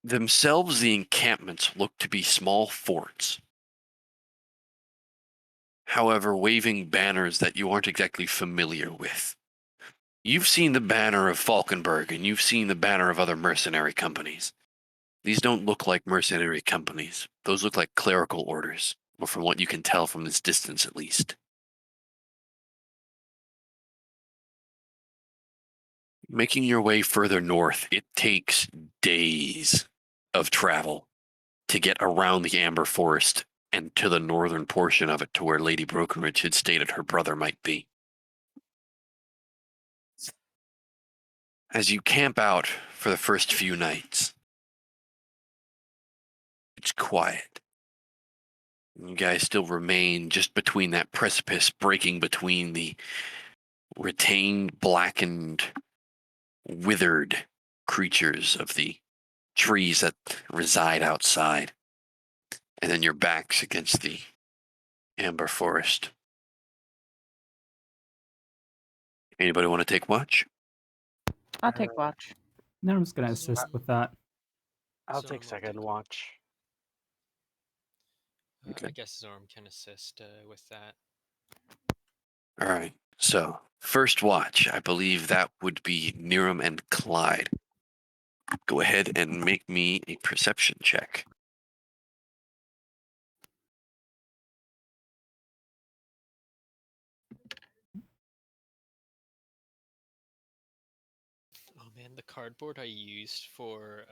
Themselves, the encampments look to be small forts. However, waving banners that you aren't exactly familiar with. You've seen the banner of Falkenberg, and you've seen the banner of other mercenary companies. These don't look like mercenary companies. Those look like clerical orders, or from what you can tell from this distance at least. Making your way further north, it takes days of travel to get around the Amber Forest and to the northern portion of it to where Lady Brokenridge had stated her brother might be. As you camp out for the first few nights, it's quiet. You guys still remain just between that precipice, breaking between the retained, blackened, withered creatures of the trees that reside outside, and then your backs against the Amber Forest. Anybody want to take watch? I'll take watch. Nerum's going to assist with that. I'll Zorm take will second take- watch. Okay. I guess Zorm can assist with that. All right. So, first watch, I believe that would be Niram and Clyde. Go ahead and make me a perception check. Oh man, the cardboard I used for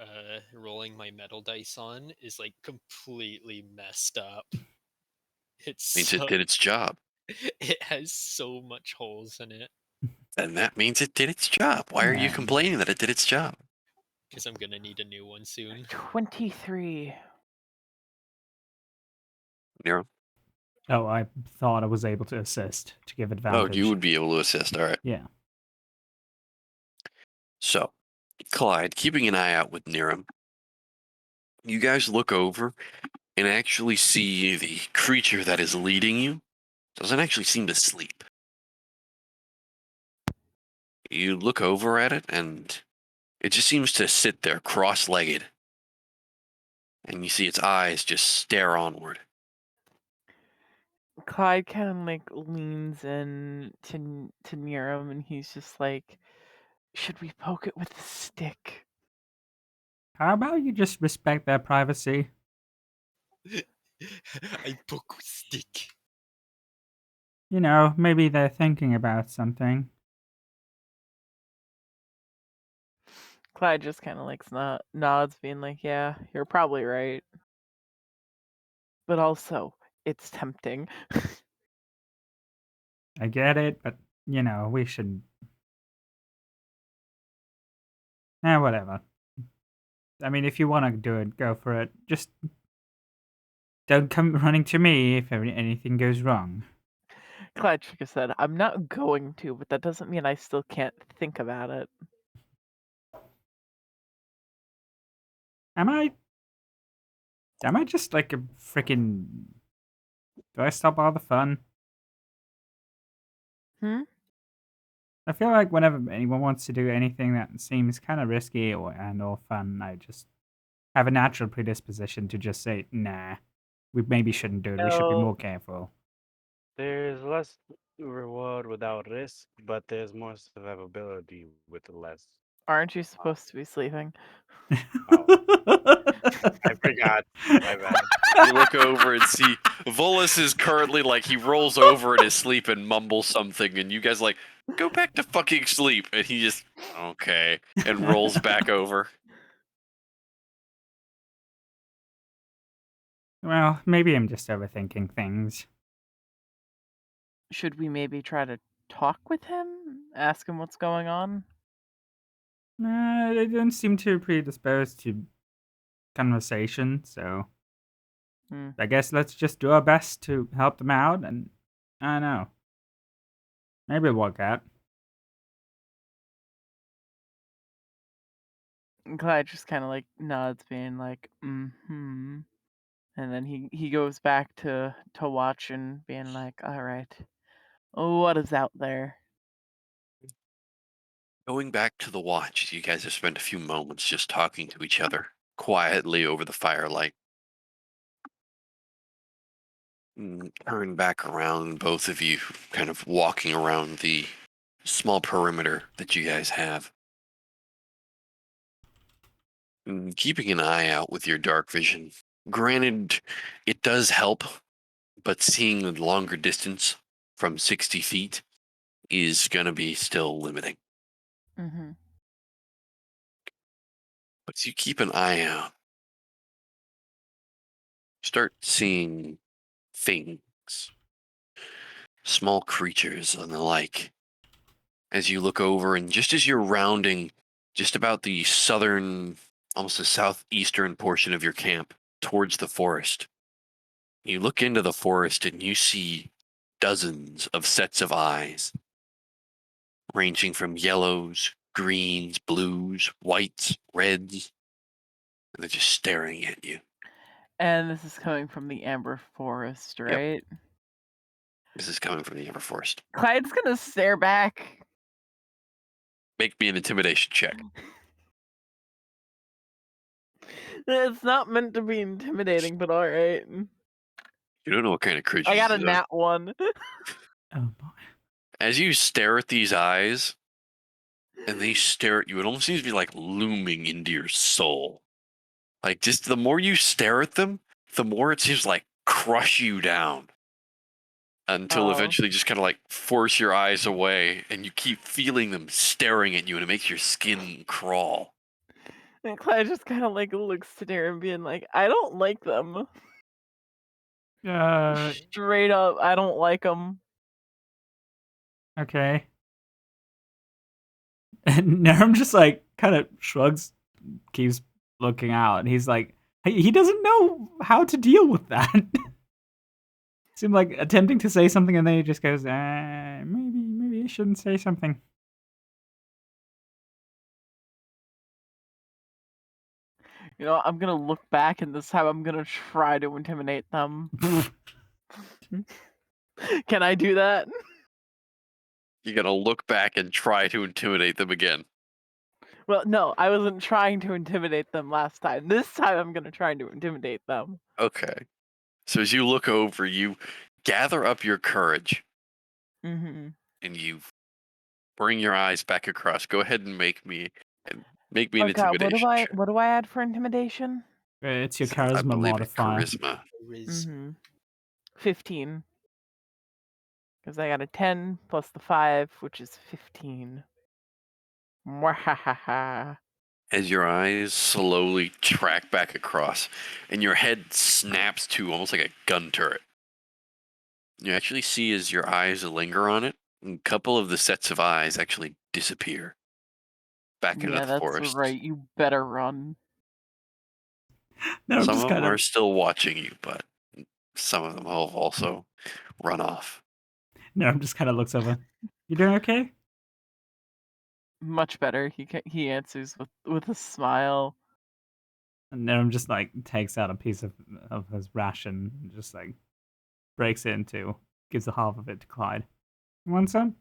rolling my metal dice on is like completely messed up. It's Means so, it did its job. it has so much holes in it And that means it did its job. Why are you Yeah. complaining that it did its job? because I'm gonna need a new one soon. 23. Niram? Oh, I thought I was able to assist to give Oh, advantage. you would be able to assist. All right. Yeah. So, Clyde, keeping an eye out with Niram, you guys look over and actually see the creature that is leading you doesn't actually seem to sleep. You look over at it and it just seems to sit there cross-legged. And you see its eyes just stare onward. Clyde kind of like leans in to near him, and he's just like, "Should we poke it with a stick?" How about you just respect their privacy? I poke with stick. You know, maybe they're thinking about something. Clyde just kind of like nods, being like, "Yeah, you're probably right." But also, it's tempting. I get it, but, you know, we should... whatever. I mean, if you want to do it, go for it. Just don't come running to me if anything goes wrong. Clyde shook his head. I'm not going to, but that doesn't mean I still can't think about it. Am I just like a freaking... Do I stop all the fun? Hmm? I feel like whenever anyone wants to do anything that seems kind of risky or fun, I just have a natural predisposition to just say, nah, we maybe shouldn't do it. We should be No. more careful. There's less reward without risk, but there's more survivability with less. Aren't you supposed to be sleeping? Oh. I forgot. My bad. You look over and see Volus is currently like, he rolls over in his sleep and mumbles something, and you guys like, go back to fucking sleep. And he just, okay, and rolls back over. Well, maybe I'm just overthinking things. Should we maybe try to talk with him? Ask him what's going on? They don't seem too predisposed to conversation, so Hmm. I guess let's just do our best to help them out, and I don't know. Maybe it'll work out. And Clyde just kind of like nods, being like, "Mm-hmm." And then he goes back to watch and being like, "All right, what is out there?" Going back to the watch, you guys have spent a few moments just talking to each other. quietly over the firelight. Turn back around, both of you kind of walking around the small perimeter that you guys have. Keeping an eye out with your dark vision. Granted, it does help, but seeing the longer distance from 60 feet is going to be still limiting. Mm-hmm. But you keep an eye out. Start seeing things, small creatures and the like, as you look over, and just as you're rounding just about the southern, almost the southeastern portion of your camp towards the forest, you look into the forest and you see dozens of sets of eyes, ranging from yellows, greens, blues, whites, reds, and they're just staring at you. And this is coming from the Amber Forest, right? This is coming from the Amber Forest. Clyde's gonna stare back. Make me an intimidation check. It's not meant to be intimidating, but alright. You don't know what kind of creatures I got a these are. nat 1. Oh boy. As you stare at these eyes, and they stare at you, it almost seems to be like looming into your soul. Like, just the more you stare at them, the more it seems like crush you down. Until Oh. eventually just kind of like force your eyes away, and you keep feeling them staring at you, and it makes your skin crawl. And Clyde just kind of like looks at her and being like, I don't like them. Straight up, I don't like them. Okay. And Nerm just like kind of shrugs, keeps looking out, and he's like, he doesn't know how to deal with that. Seemed like attempting to say something, and then he just goes, maybe I shouldn't say something. You know, I'm gonna look back, and this time I'm gonna try to intimidate them. Can I do that? You're gonna look back and try to intimidate them again. Well, no, I wasn't trying to intimidate them last time. This time I'm gonna try to intimidate them. Okay. So as you look over, you gather up your courage, Mm-hmm. and you bring your eyes back across. Go ahead and make me an Oh god, intimidation check. what do I add for intimidation? It's your I charisma believe modifier. charisma. Mm-hmm. 15. Because I got a 10 plus the 5, which is 15. Mwahaha. As your eyes slowly track back across, and your head snaps to almost like a gun turret. You actually see as your eyes linger on it, a couple of the sets of eyes actually disappear back into Yeah, the that's forest. right. You better run. No, I'm Some just of them kind are of. still watching you, but some of them will also run off. No, I'm just kind of looks over. You doing okay? Much better. He answers with a smile. And then I'm just like takes out a piece of his ration, and just like breaks it in two, gives the half of it to Clyde. You want some?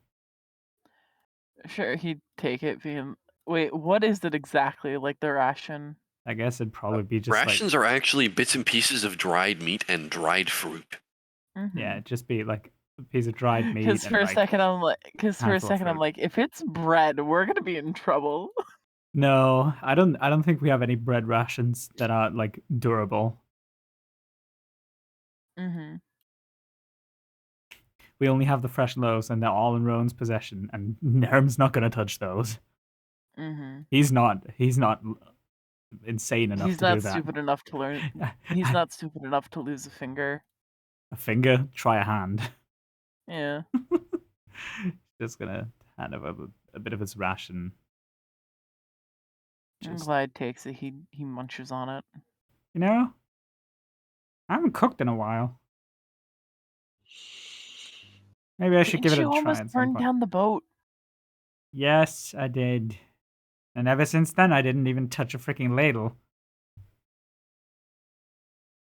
Sure, he'd take it. Being, wait, what is it exactly? Like the ration? I guess it'd probably be just Rations are actually bits and pieces of dried meat and dried fruit. Mm-hmm. yeah, it'd just be like a piece of dried meat. Because and for a like, second I'm like, handful of fruit. if it's bread, we're gonna be in trouble. No, I don't think we have any bread rations that are like durable. Mm-hmm. We only have the fresh loaves, and they're all in Rowan's possession, and Nerm's not gonna touch those. Mm-hmm. He's not insane enough He's to not do that. stupid enough to learn. He's not stupid enough to lose a finger. A finger, try a hand. Yeah. Just gonna hand over a bit of his ration. And Just, Clyde takes it. He munches on it. you know, I haven't cooked in a while. Maybe I should give it a Didn't you try almost at some burn point. down the boat? Yes, I did. And ever since then, I didn't even touch a freaking ladle.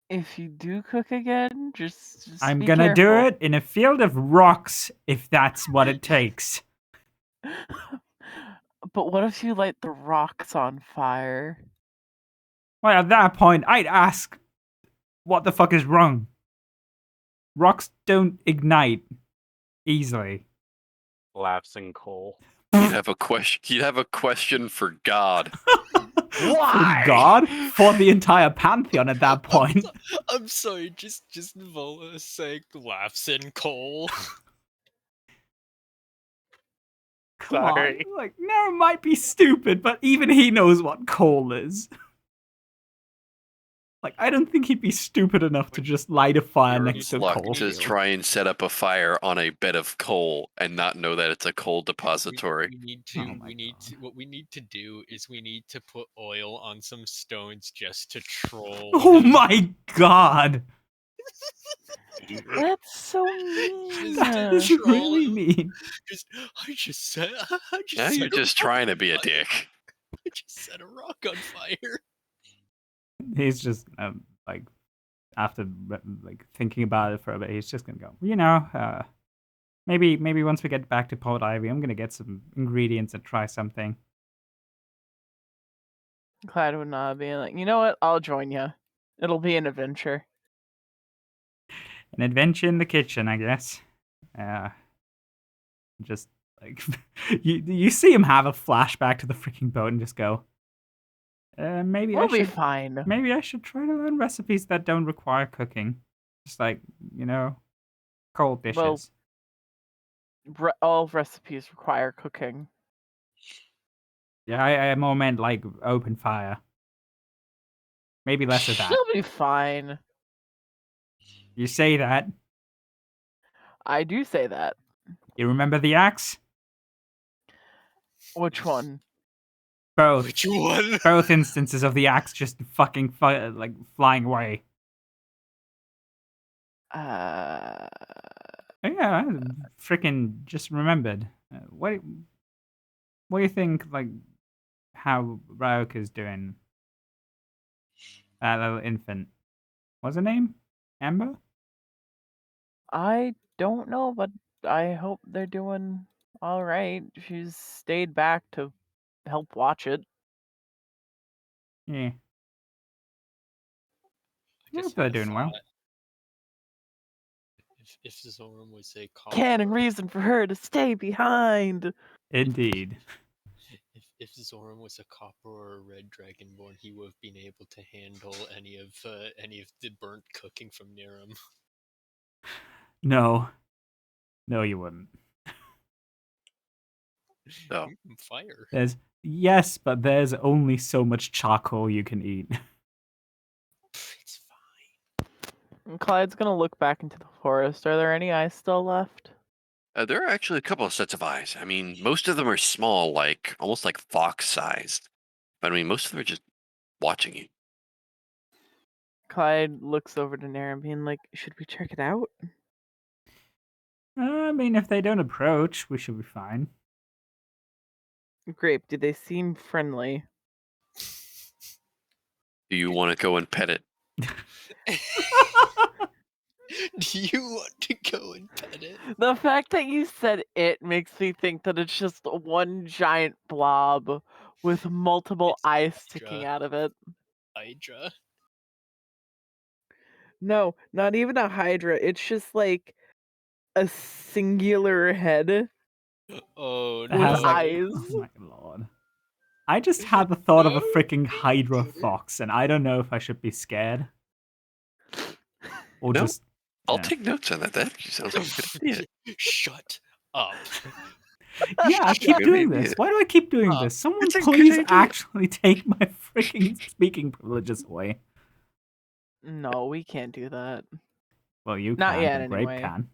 If you do cook again, just I'm be gonna do careful. it in a field of rocks if that's what it takes. But what if you light the rocks on fire? Well, at that point, I'd ask, what the fuck is wrong? Rocks don't ignite easily. Laughs in coal. You'd have a question for God. For God? For the entire pantheon at that point. I'm sorry, just Vola saying laughs in coal. Come Sorry. on. Like, Nero might be stupid, but even he knows what coal is. Like, I don't think he'd be stupid enough to just light a fire Your next to a luck coal to field. try and set up a fire on a bed of coal and not know that it's a coal depository. We need Oh to. my We need God. to. What we need to do is we need to put oil on some stones just to troll. Oh him. my God! That's so mean. That is really mean. I just set. Now you're just trying to be a dick. I just set a rock on fire. He's just, like, after, like, thinking about it for a bit, he's just gonna go, you know, maybe once we get back to Port Ivy, I'm gonna get some ingredients and try something. Clyde would not be like, you know what? I'll join you. It'll be an adventure. An adventure in the kitchen, I guess. Just, like, you see him have a flashback to the freaking boat and just go, maybe We'll I be should fine. maybe I should try to learn recipes that don't require cooking. Just like, you know, cold dishes. Well, all recipes require cooking. Yeah, I more meant like open fire. Maybe less of that. She'll be fine. You say that. I do say that. You remember the axe? Which one? Both. Which one? Both instances of the axe just fucking like flying away. Uh, Oh, yeah, I freaking just remembered. What do you think, like, how Ryok is doing? That little infant. What's her name? Amber? I don't know, but I hope they're doing all right. She's stayed back to help watch it. Yeah. I guess hope they're I doing well. thought If Zoram was a cop, Canon reason for her to stay behind. Indeed. if Zoram was a copper or a red dragonborn, he would have been able to handle any of the burnt cooking from Niram. No. No, you wouldn't. No. Fire. Yes, but there's only so much charcoal you can eat. It's fine. And Clyde's gonna look back into the forest. Are there any eyes still left? There are actually a couple of sets of eyes. I mean, most of them are small, like almost like fox-sized. But I mean, most of them are just watching you. Clyde looks over to Naren, being like, should we check it out? I mean, if they don't approach, we should be fine. Grape, do they seem friendly? Do you want to go and pet it? Do you want to go and pet it? The fact that you said it makes me think that it's just one giant blob with multiple It's eyes Hydra. sticking out of it. Hydra. No, not even a hydra. It's just like a singular head Oh with It has, no. like, eyes. oh my lord. I just had the thought of a No. freaking Hydra fox, and I don't know if I should be scared. Or No. just. I'll Yeah. take notes on that. That actually sounds like a good idea. Shut up. Yeah, I keep Good doing idea. this. Why do I keep doing this? Someone it's a good please idea. actually take my freaking speaking privileges away. No, we can't do that. Well, you Not can, yet, but Grape anyway. can.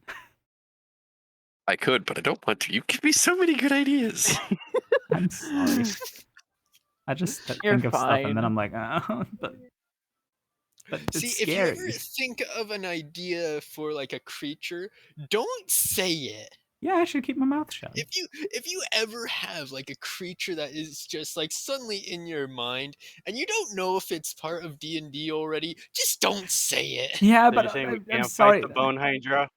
I could, but I don't want to. You give me so many good ideas. I'm sorry. I just You're think of stuff and then fine. I'm like, but it's See, scary. if you ever think of an idea for like a creature, don't say it. Yeah, I should keep my mouth shut. If you ever have like a creature that is just like suddenly in your mind and you don't know if it's part of D&D already, just don't say it. Yeah, So but you're saying we I'm can't sorry. fight the Bone Hydra?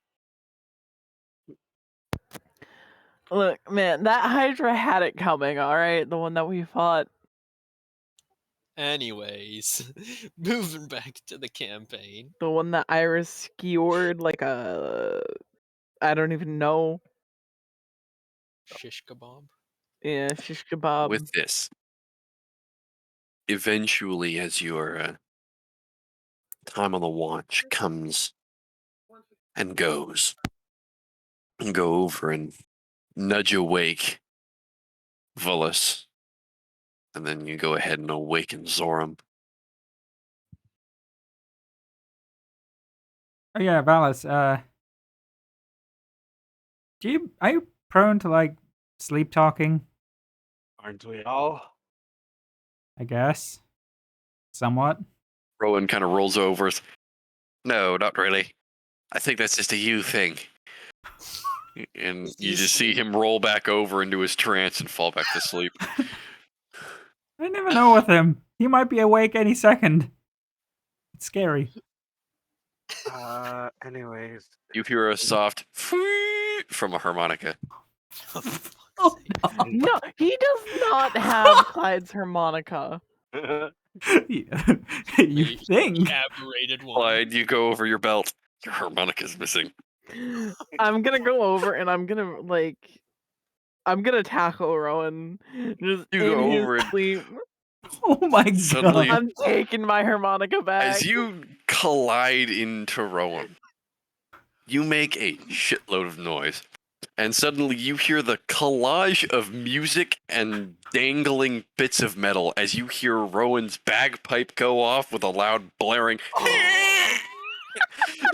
Look, man, that hydra had it coming, alright? The one that we fought. Anyways, moving back to the campaign. The one that Iris skewered like a, I don't even know. Shish kebab. Yeah, shish kebab. With this, eventually, as your time on the watch comes and goes, and go over and nudge awake Volus, and then you go ahead and awaken Zoram. Oh yeah, Valis, are you prone to like sleep talking? Aren't we all? I guess. Somewhat. Rowan kind of rolls over. No, not really. I think that's just a you thing. And you just see him roll back over into his trance and fall back to sleep. I never know with him. He might be awake any second. It's scary. Anyways. You hear a soft from a harmonica. Oh, no. No, he does not have Clyde's harmonica. You He think? Aberrated one. Clyde, you go over your belt. Your harmonica's missing. I'm gonna go over and I'm gonna tackle Rowan. Just You in go his over and sleep. Oh my Suddenly- god. I'm taking my harmonica back. as you collide into Rowan, you make a shitload of noise. And suddenly you hear the collage of music and dangling bits of metal as you hear Rowan's bagpipe go off with a loud blaring.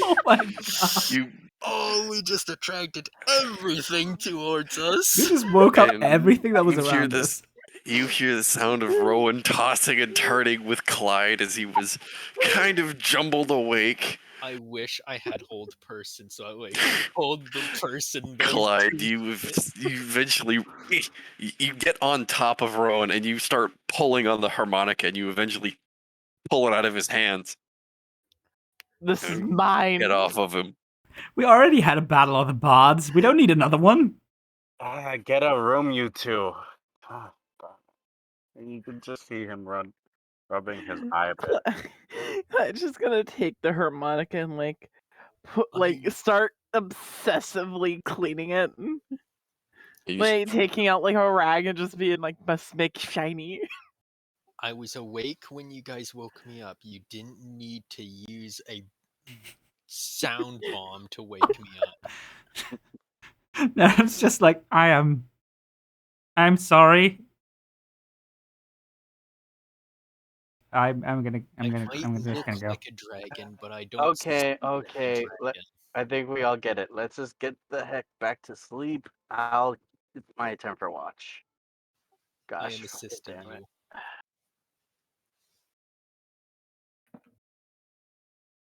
Oh my god. You We just attracted everything towards us. You just woke up And everything that was you hear around this. us. You hear the sound of Rowan tossing and turning with Clyde as he was kind of jumbled awake. I wish I had hold person, so I could hold the person. those Clyde, two you fit. eventually you get on top of Rowan and you start pulling on the harmonica and you eventually pull it out of his hands. This is and mine. Get off of him. We already had a battle of the bards. We don't need another one. Get a room, you two. You can just see him rubbing his eye a bit. Clyde's just gonna take the harmonica and start obsessively cleaning it. You Like taking out like a rag and just being like, must make shiny. I was awake when you guys woke me up. You didn't need to use a sound bomb to wake me up. No, it's just like I'm sorry. I'm just look gonna go. like a dragon, but I don't. Okay, suspect I'm a okay. dragon. I think we all get it. Let's just get the heck back to sleep. It's my turn for watch. Gosh, I am assisting damn it. you.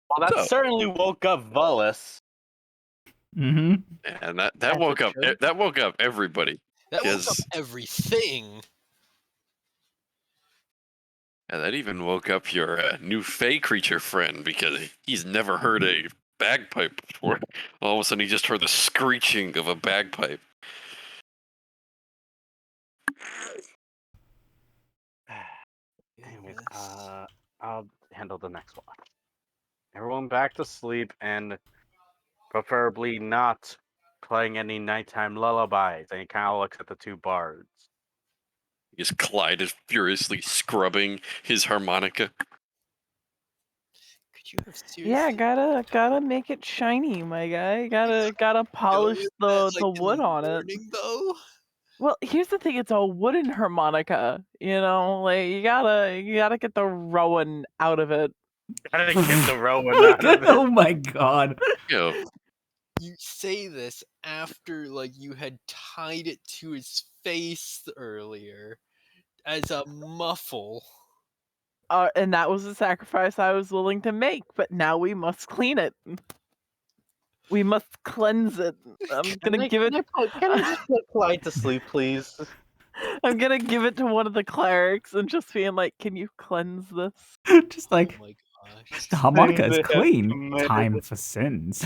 Well, that So- certainly woke up Volus. Mm-hmm. And that That's woke a up show? that woke up everybody. That woke up Yes. everything. And that even woke up your new fey creature friend because he's never heard a bagpipe before. All of a sudden, he just heard the screeching of a bagpipe. Anyways, Goodness. I'll handle the next one. Everyone back to sleep and preferably not playing any nighttime lullabies. And he kind of looks at the two bards. Because Clyde is furiously scrubbing his harmonica. Could you have seriously? Yeah, gotta make it shiny, my guy. Gotta polish the wood on it. Though? Well, here's the thing: it's a wooden harmonica. You know, like you gotta get the Rowan out of it. Gotta get the Rowan out of it. Oh my god. You know, You say this after you had tied it to his face earlier as a muffle. And that was a sacrifice I was willing to make. But now we must clean it. We must cleanse it. I'm gonna give it. Can I just put Clyde to sleep, please? I'm gonna give it to one of the clerics and just being like, "Can you cleanse this?" Just like Oh my gosh. the harmonica is Things they have clean. committed. Time for sins.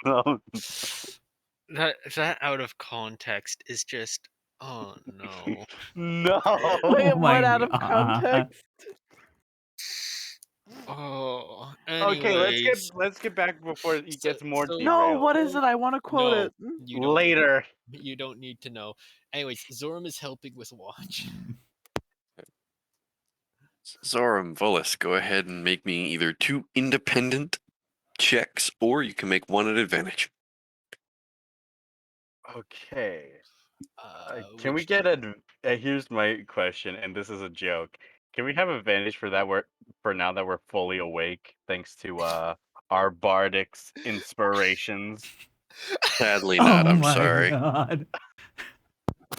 No. That out of context is just Oh no. No. Wait, Oh my what out of God. context? Oh. Okay, Anyways. let's get back before it gets more So- No, derailed. what is it? I want to quote No, it. you don't. Later. You don't need to know. Anyways, Zoram is helping with watch. Zoram, Volus, go ahead and make me either 2 independent checks, or you can make 1 at advantage. Okay. Can we Which- get here's my question, and this is a joke. Can we have advantage for that for now that we're fully awake, thanks to our bardic's inspirations? Sadly Oh not, I'm my sorry. God.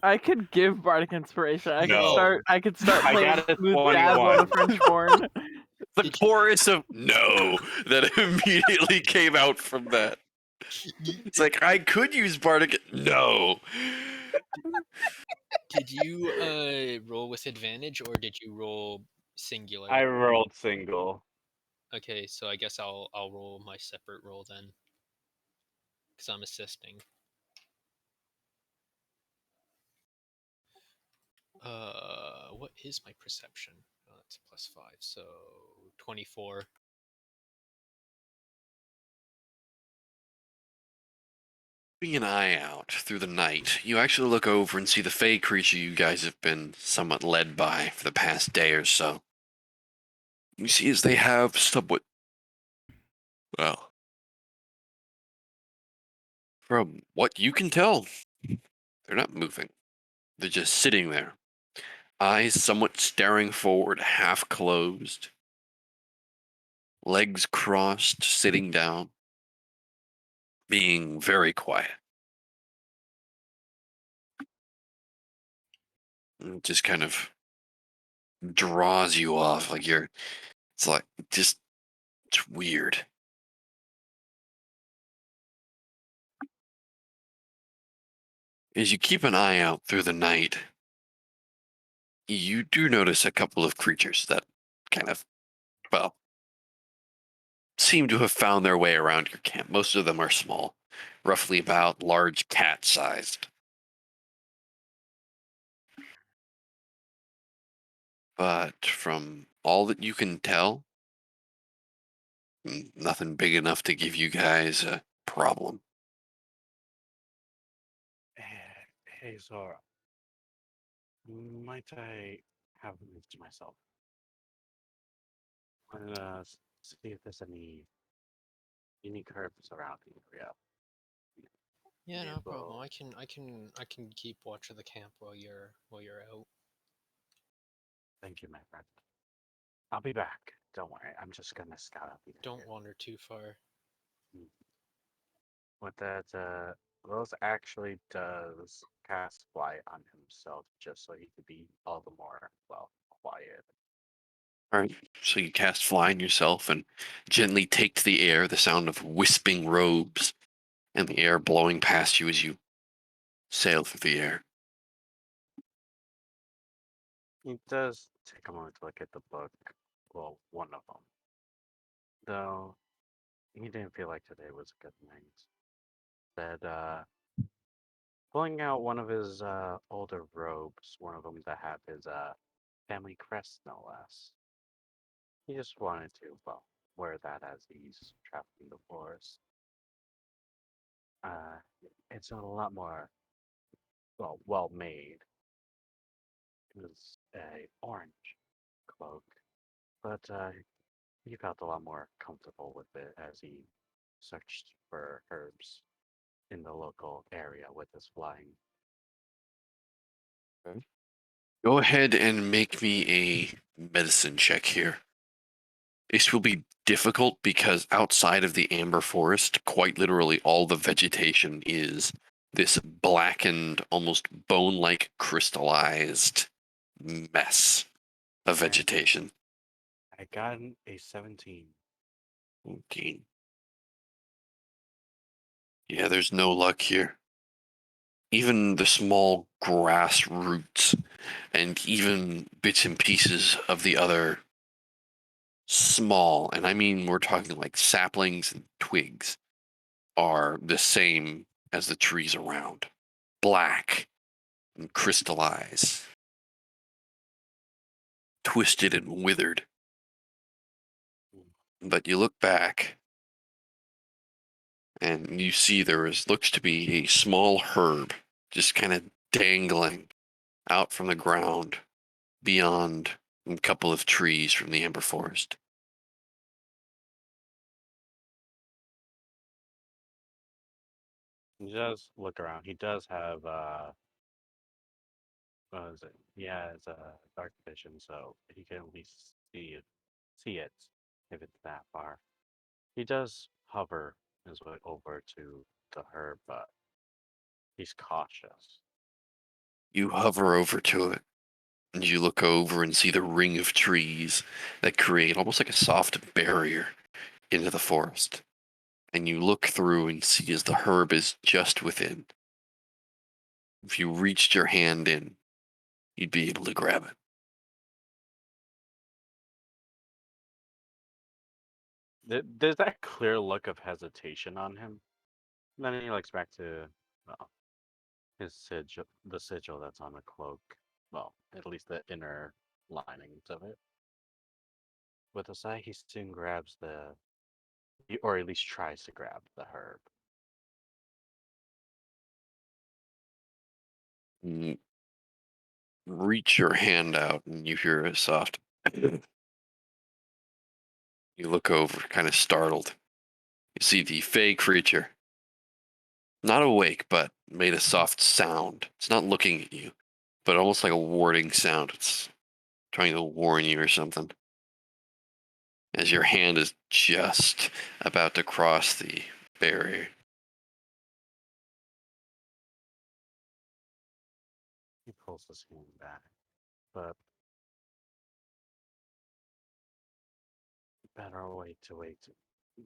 I could give bardic inspiration. I could No. start. I could start I playing got a smooth jazz on the 21. French horn. The Did you- chorus of no that immediately came out from that. It's like, I could use Bardic. No. Did you roll with advantage or did you roll singular? I rolled single. Okay, so I guess I'll roll my separate roll then, because I'm assisting. What is my perception? Oh, that's +5, so 24. Keeping an eye out through the night, you actually look over and see the fey creature you guys have been somewhat led by for the past day or so. You see as they have somewhat, well, from what you can tell, they're not moving. They're just sitting there, eyes somewhat staring forward, half closed, legs crossed, sitting down, being very quiet. It just kind of draws you off, like it's like, just, it's weird. As you keep an eye out through the night, you do notice a couple of creatures that kind of, well, seem to have found their way around your camp. Most of them are small, roughly about large cat sized. But from all that you can tell, nothing big enough to give you guys a problem. Hey, Zora. Might I have a minute to myself? I'm gonna see if there's any unique herbs around the area. Yeah, no problem. Able- I can keep watch of the camp while you're out. Thank you, my friend. I'll be back. Don't worry. I'm just gonna scout out the Don't area. wander too far. With that, Rose actually does cast fly on himself just so he could be all the more, well, quiet. All right, so you cast fly on yourself and gently take to the air the sound of wisping robes and the air blowing past you as you sail through the air. He does take a moment to look at the book. Well, one of them. Though, he didn't feel like today was a good night. Said, pulling out one of his older robes, one of them that had his family crest, no less. He just wanted to, well, wear that as he's traveling the forest. Uh, it's a lot more, well made. It was a orange cloak, but he felt a lot more comfortable with it as he searched for herbs in the local area with his flying. Go ahead and make me a medicine check here. This will be difficult because outside of the amber forest, quite literally all the vegetation is this blackened, almost bone-like crystallized mess of Okay. vegetation. I got a 17. Okay. Yeah, there's no luck here. Even the small grass roots and even bits and pieces of the other small, and I mean we're talking like saplings and twigs, are the same as the trees around. Black and crystallize, twisted and withered. But you look back, and you see looks to be a small herb just kind of dangling out from the ground beyond a couple of trees from the Amber Forest. He does look around. He does have what is it? He has dark vision, so he can at least see it if it's that far. He does hover his way over to the herb, but he's cautious. You hover over to it, and you look over and see the ring of trees that create almost like a soft barrier into the forest. And you look through and see as the herb is just within. If you reached your hand in, you'd be able to grab it. There's that clear look of hesitation on him. And then he looks back to well, his sigil, the sigil that's on the cloak. Well, at least the inner linings of it. With a sigh, he soon grabs or at least tries to grab the herb. You reach your hand out, and you hear a soft. You look over, kind of startled. You see the fey creature. Not awake, but made a soft sound. It's not looking at you, but almost like a warning sound. It's trying to warn you or something. As your hand is just about to cross the barrier. He pulls his hand back, but better wait to wait.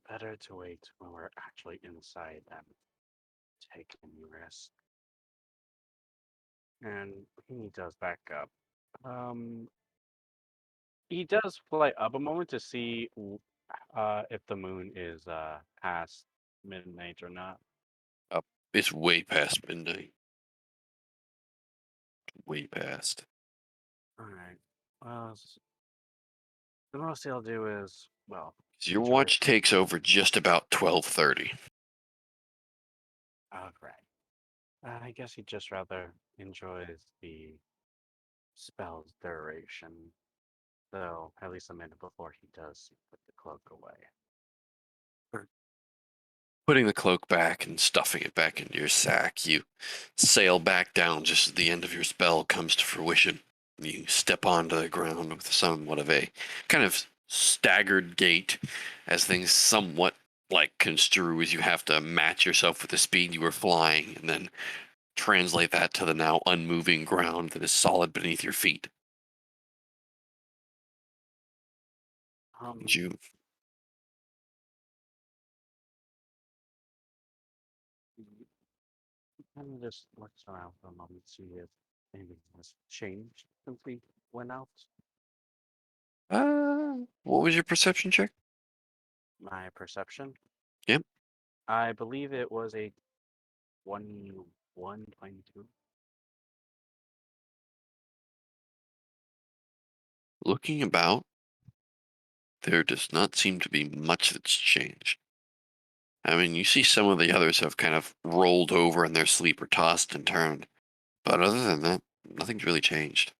Better to wait when we're actually inside than take any risk. And he does back up. He does fly up a moment to see if the moon is past midnight or not. It's way past midnight. Way past. All right. Well, the most he'll do is well. Your enjoy. watch takes over just about 12:30. All right. I guess he just rather enjoys the spell's duration, though at least a minute before he does put the cloak away. Putting the cloak back and stuffing it back into your sack, you sail back down just as the end of your spell comes to fruition. You step onto the ground with somewhat of a kind of staggered gait as things somewhat like construe as you have to match yourself with the speed you were flying and then translate that to the now unmoving ground that is solid beneath your feet. You kind of just looks around for a moment to see if anything has changed since we went out. what was your perception check? My perception. Yep. I believe it was a 122. Looking about, there does not seem to be much that's changed. I mean, you see some of the others have kind of rolled over in their sleep or tossed and turned. But other than that, nothing's really changed.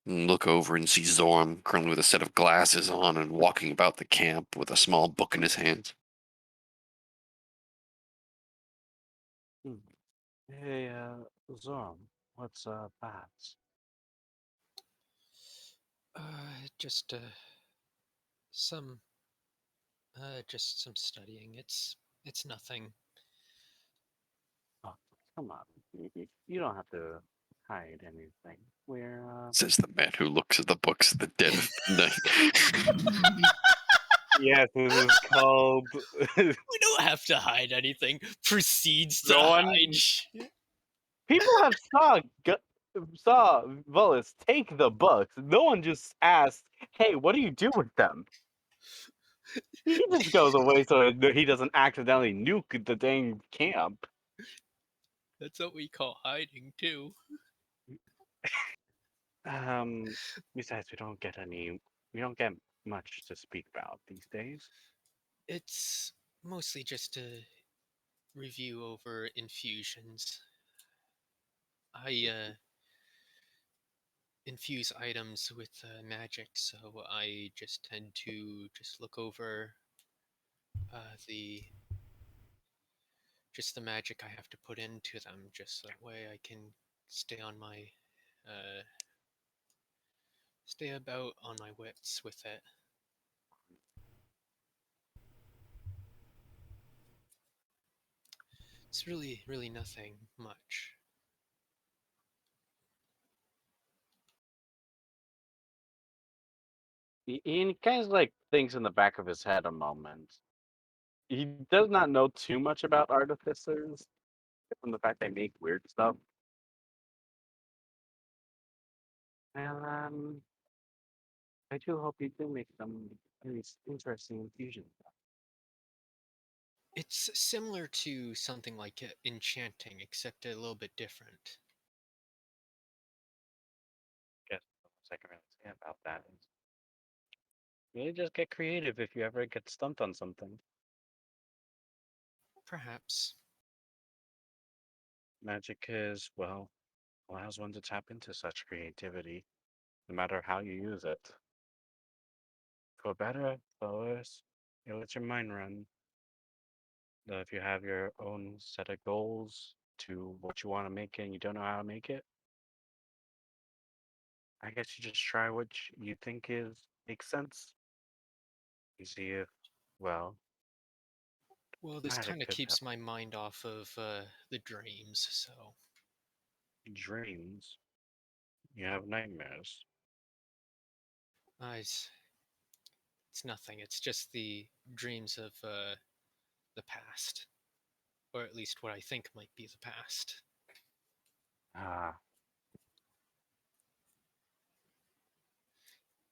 You look over and see Zorm currently with a set of glasses on and walking about the camp with a small book in his hands. Hey, Zorm, what's that? Just some just some studying. It's nothing. Oh, come on. You don't have to hide anything. We're, Says the man who looks at the books at the dead of midnight. Yes, this is called. We don't have to hide anything. Proceeds to No one- hide. People have saw Volus take the books. No one just asked, "Hey, what do you do with them?" He just goes away so he doesn't accidentally nuke the dang camp. That's what we call hiding too. Besides, we don't get much to speak about these days. It's mostly just a review over infusions. I infuse items with magic, so I just tend to just look over the just the magic I have to put into them, just that way I can stay on my uh, stay about on my wits with it. It's really nothing much. He kind of like thinks in the back of his head a moment. He does not know too much about artificers, from the fact they make weird stuff. And I do hope you do make some really interesting infusions. It's similar to something like enchanting, except a little bit different. Guess what I can really say about that is really just get creative if you ever get stumped on something. Perhaps. Magic is, well, allows one to tap into such creativity, no matter how you use it. For better, for worse, it lets your mind run. Though if you have your own set of goals to what you want to make it and you don't know how to make it, I guess you just try what you think makes sense. You see if, well, Well, this magic kind of could keeps help. my mind off of the dreams, so Dreams, you have nightmares. it's nothing. It's just the dreams of the past, or at least what I think might be the past. Ah,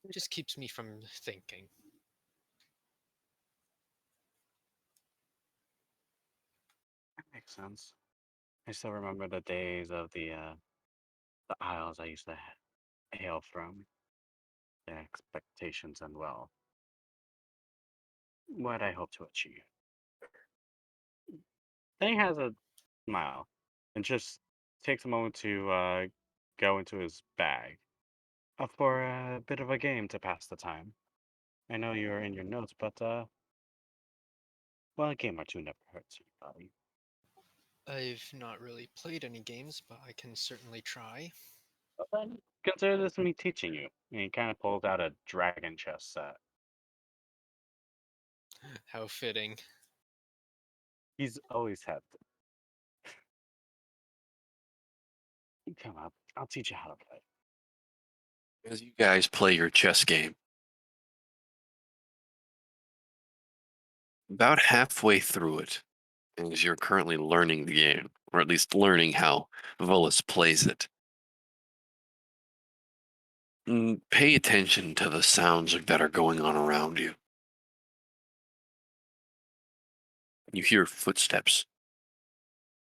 It just keeps me from thinking. that makes sense. I still remember the days of the isles I used to hail from, the expectations and well, what I hope to achieve. Then he has a smile and just takes a moment to go into his bag for a bit of a game to pass the time. I know you're in your notes, but well, a game or two never hurts anybody. I've not really played any games, but I can certainly try. But then consider this me teaching you. And he kind of pulls out a dragon chess set. How fitting. He's always had them. Come on, I'll teach you how to play. As you guys play your chess game, about halfway through it, as you're currently learning the game, or at least learning how Volus plays it, pay attention to the sounds that are going on around you. You hear footsteps.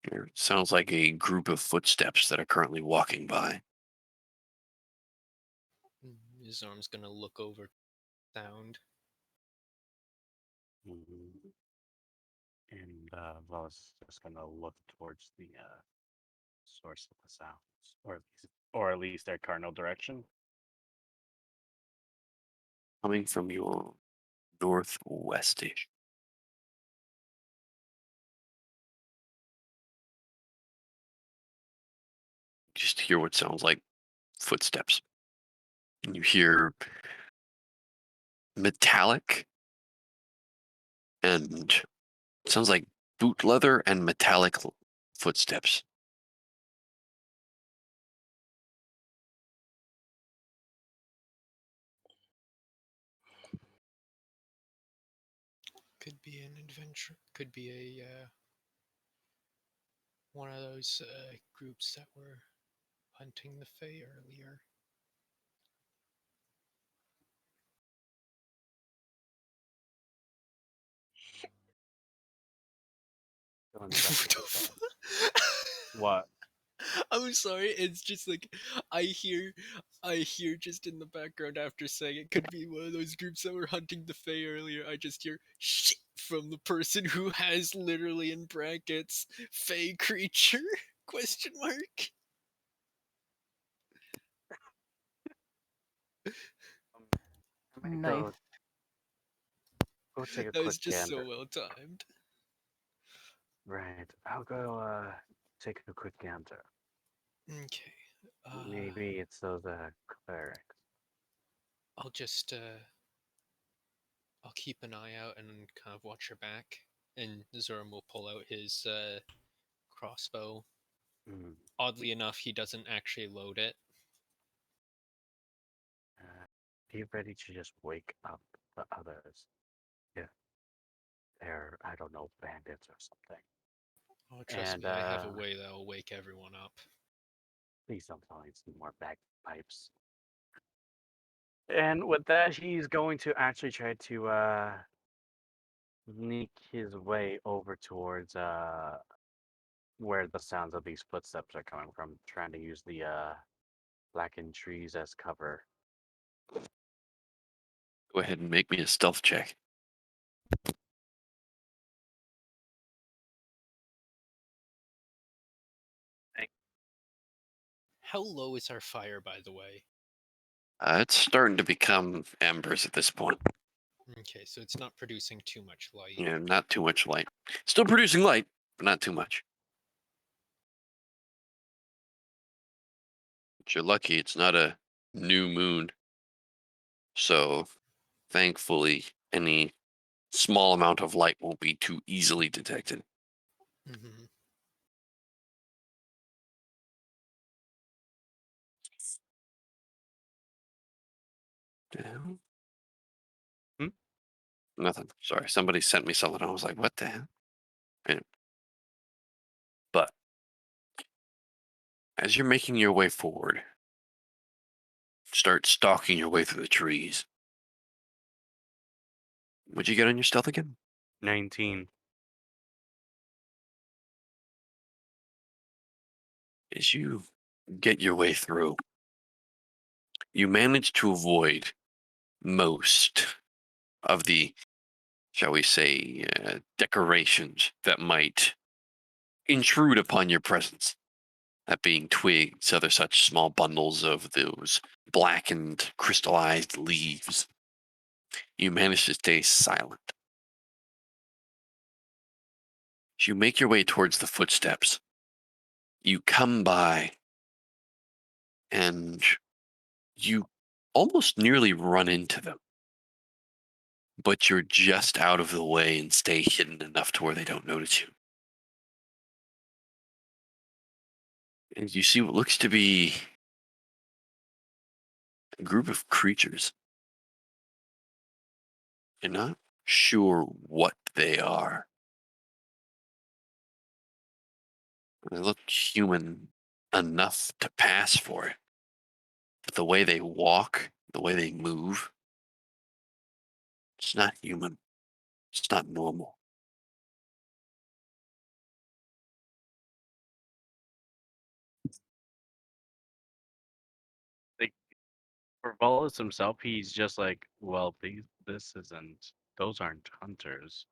It sounds like a group of footsteps that are currently walking by. His arm's gonna look over sound. Mhm. And Vella's just gonna look towards the source of the sounds, or at least their cardinal direction. Coming from your northwestish. Just hear what sounds like footsteps. And you hear metallic and sounds like boot leather and metallic footsteps. Could be an adventure. Could be a one of those groups that were hunting the Fae earlier. Go in the back of his head. What? I'm sorry. It's just like I hear just in the background after saying it could be one of those groups that were hunting the Fae earlier. I just hear shit from the person who has literally in brackets Fae creature question mark. I might Nice. go take a That quick was just gander. so well timed. Right. I'll go take a quick gander. Okay. Maybe it's those clerics. I'll just I'll keep an eye out and kind of watch your back. And Zoram will pull out his crossbow. Mm. Oddly enough, he doesn't actually load it. Be ready to just wake up the others. Yeah. They're, I don't know, bandits or something. Oh, trust And me, I have a way that will wake everyone up. please don't tell me it's more bagpipes. And with that, he's going to actually try to sneak his way over towards where the sounds of these footsteps are coming from, trying to use the blackened trees as cover. Go ahead and make me a stealth check. How low is our fire, by the way? It's starting to become embers at this point. Okay, so it's not producing too much light. Yeah, not too much light. Still producing light, but not too much. But you're lucky it's not a new moon. So thankfully, any small amount of light won't be too easily detected. Mm-hmm. Down. Hmm? Nothing. Sorry, somebody sent me something. I was like, what the hell? Anyway. But as you're making your way forward, start stalking your way through the trees. Would you get on your stealth again? 19. As you get your way through, you manage to avoid most of the, shall we say, decorations that might intrude upon your presence. That being twigs, other such small bundles of those blackened, crystallized leaves. You manage to stay silent. As you make your way towards the footsteps, you come by and you almost nearly run into them. But you're just out of the way and stay hidden enough to where they don't notice you. And you see what looks to be a group of creatures. You're not sure what they are. They look human enough to pass for it. But the way they walk, the way they move, it's not human. It's not normal. Like, for Volus himself, he's just like, well, those aren't hunters,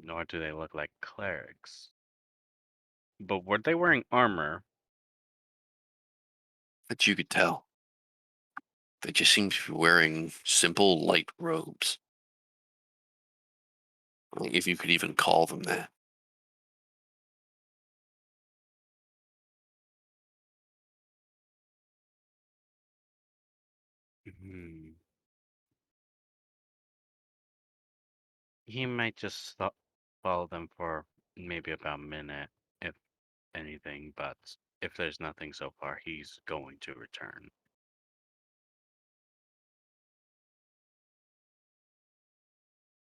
nor do they look like clerics. But were they wearing armor? That you could tell. They just seem to be wearing simple light robes. Like, if you could even call them that. Hmm. He might just follow them for maybe about a minute, if anything, but if there's nothing so far, he's going to return.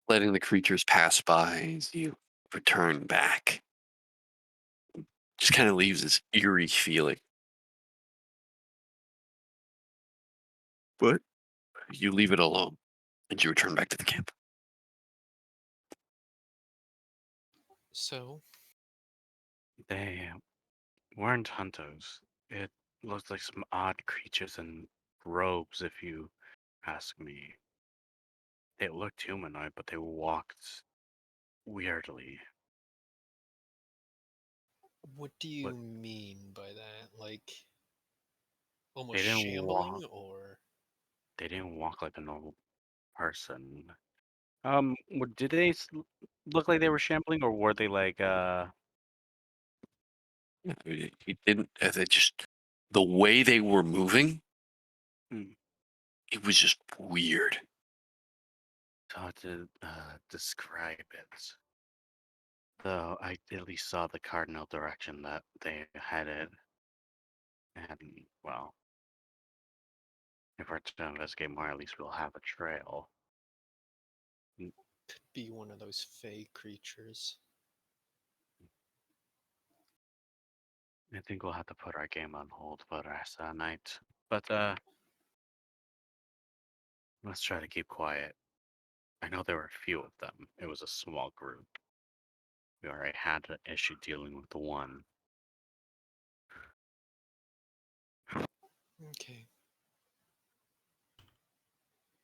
Letting the creatures pass by as you return back. Just kind of leaves this eerie feeling. But you leave it alone and you return back to the camp. So, They weren't hunters. It looked like some odd creatures in robes, if you ask me. They looked humanoid, but they walked weirdly. What do you But mean by that? Like almost they didn't shambling walk. or They didn't walk like a normal person. Did they look like they were shambling, or were they like It didn't. They just the way they were moving. hmm, It was just weird. hard to describe it? Though I at least saw the cardinal direction that they headed, and well, if we're to investigate more, at least we'll have a trail. be one of those fey creatures? I think we'll have to put our game on hold for the rest of the night. But let's try to keep quiet. I know there were a few of them. It was a small group. We already had an issue dealing with the one. Okay.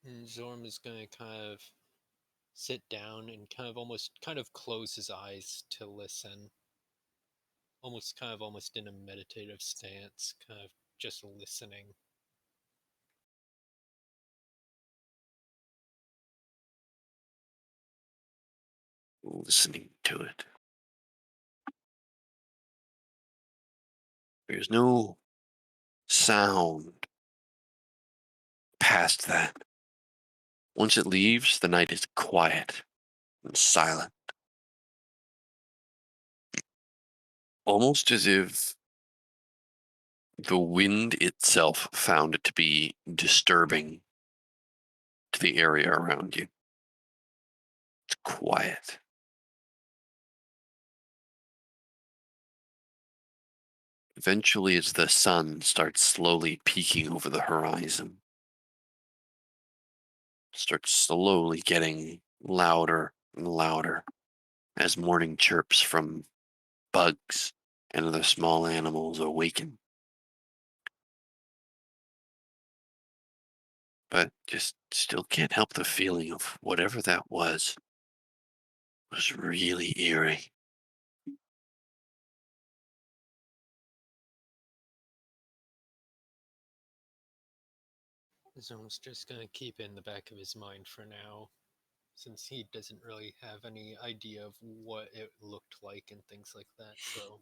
And Zorm is gonna kind of sit down and kind of close his eyes to listen. Almost in a meditative stance, kind of just listening. Listening to it. There's no sound past that. Once it leaves, the night is quiet and silent. Almost as if the wind itself found it to be disturbing to the area around you. It's quiet. Eventually, as the sun starts slowly peeking over the horizon, starts slowly getting louder and louder as morning chirps from bugs and other small animals awaken. But just still can't help the feeling of whatever that was really eerie. Zorm's just gonna keep it in the back of his mind for now, since he doesn't really have any idea of what it looked like and things like that, so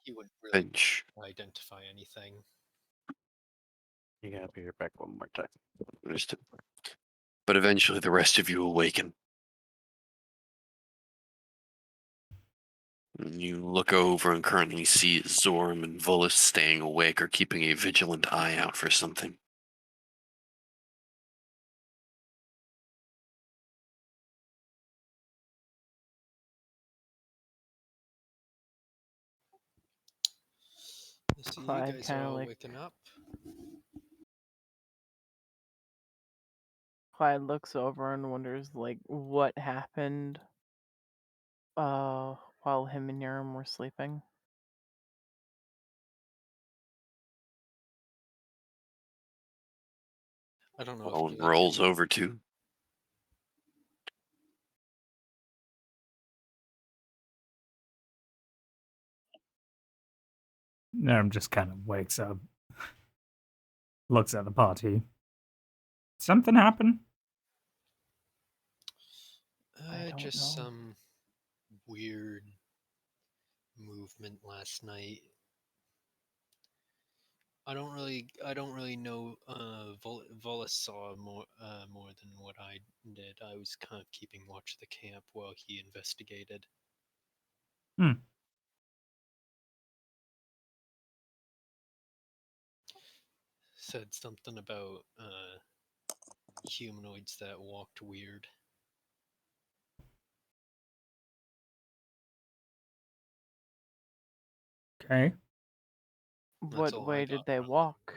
he wouldn't really Bench. identify anything. You gotta be back one more time. Understood. But eventually the rest of you awaken. And you look over and currently see Zorm and Volus staying awake or keeping a vigilant eye out for something. So you Clyde guys are kind of all like waking up. Clyde looks over and wonders like what happened while him and Yerm were sleeping. I don't know if Owen you rolls over too. Nerm just kind of wakes up, looks at the party. Something happened? I don't just know. some weird movement last night. I don't really know. Volus saw more than what I did. I was kind of keeping watch of the camp while he investigated. Hmm. Said something about humanoids that walked weird. Okay. That's What all I way got did they from walk?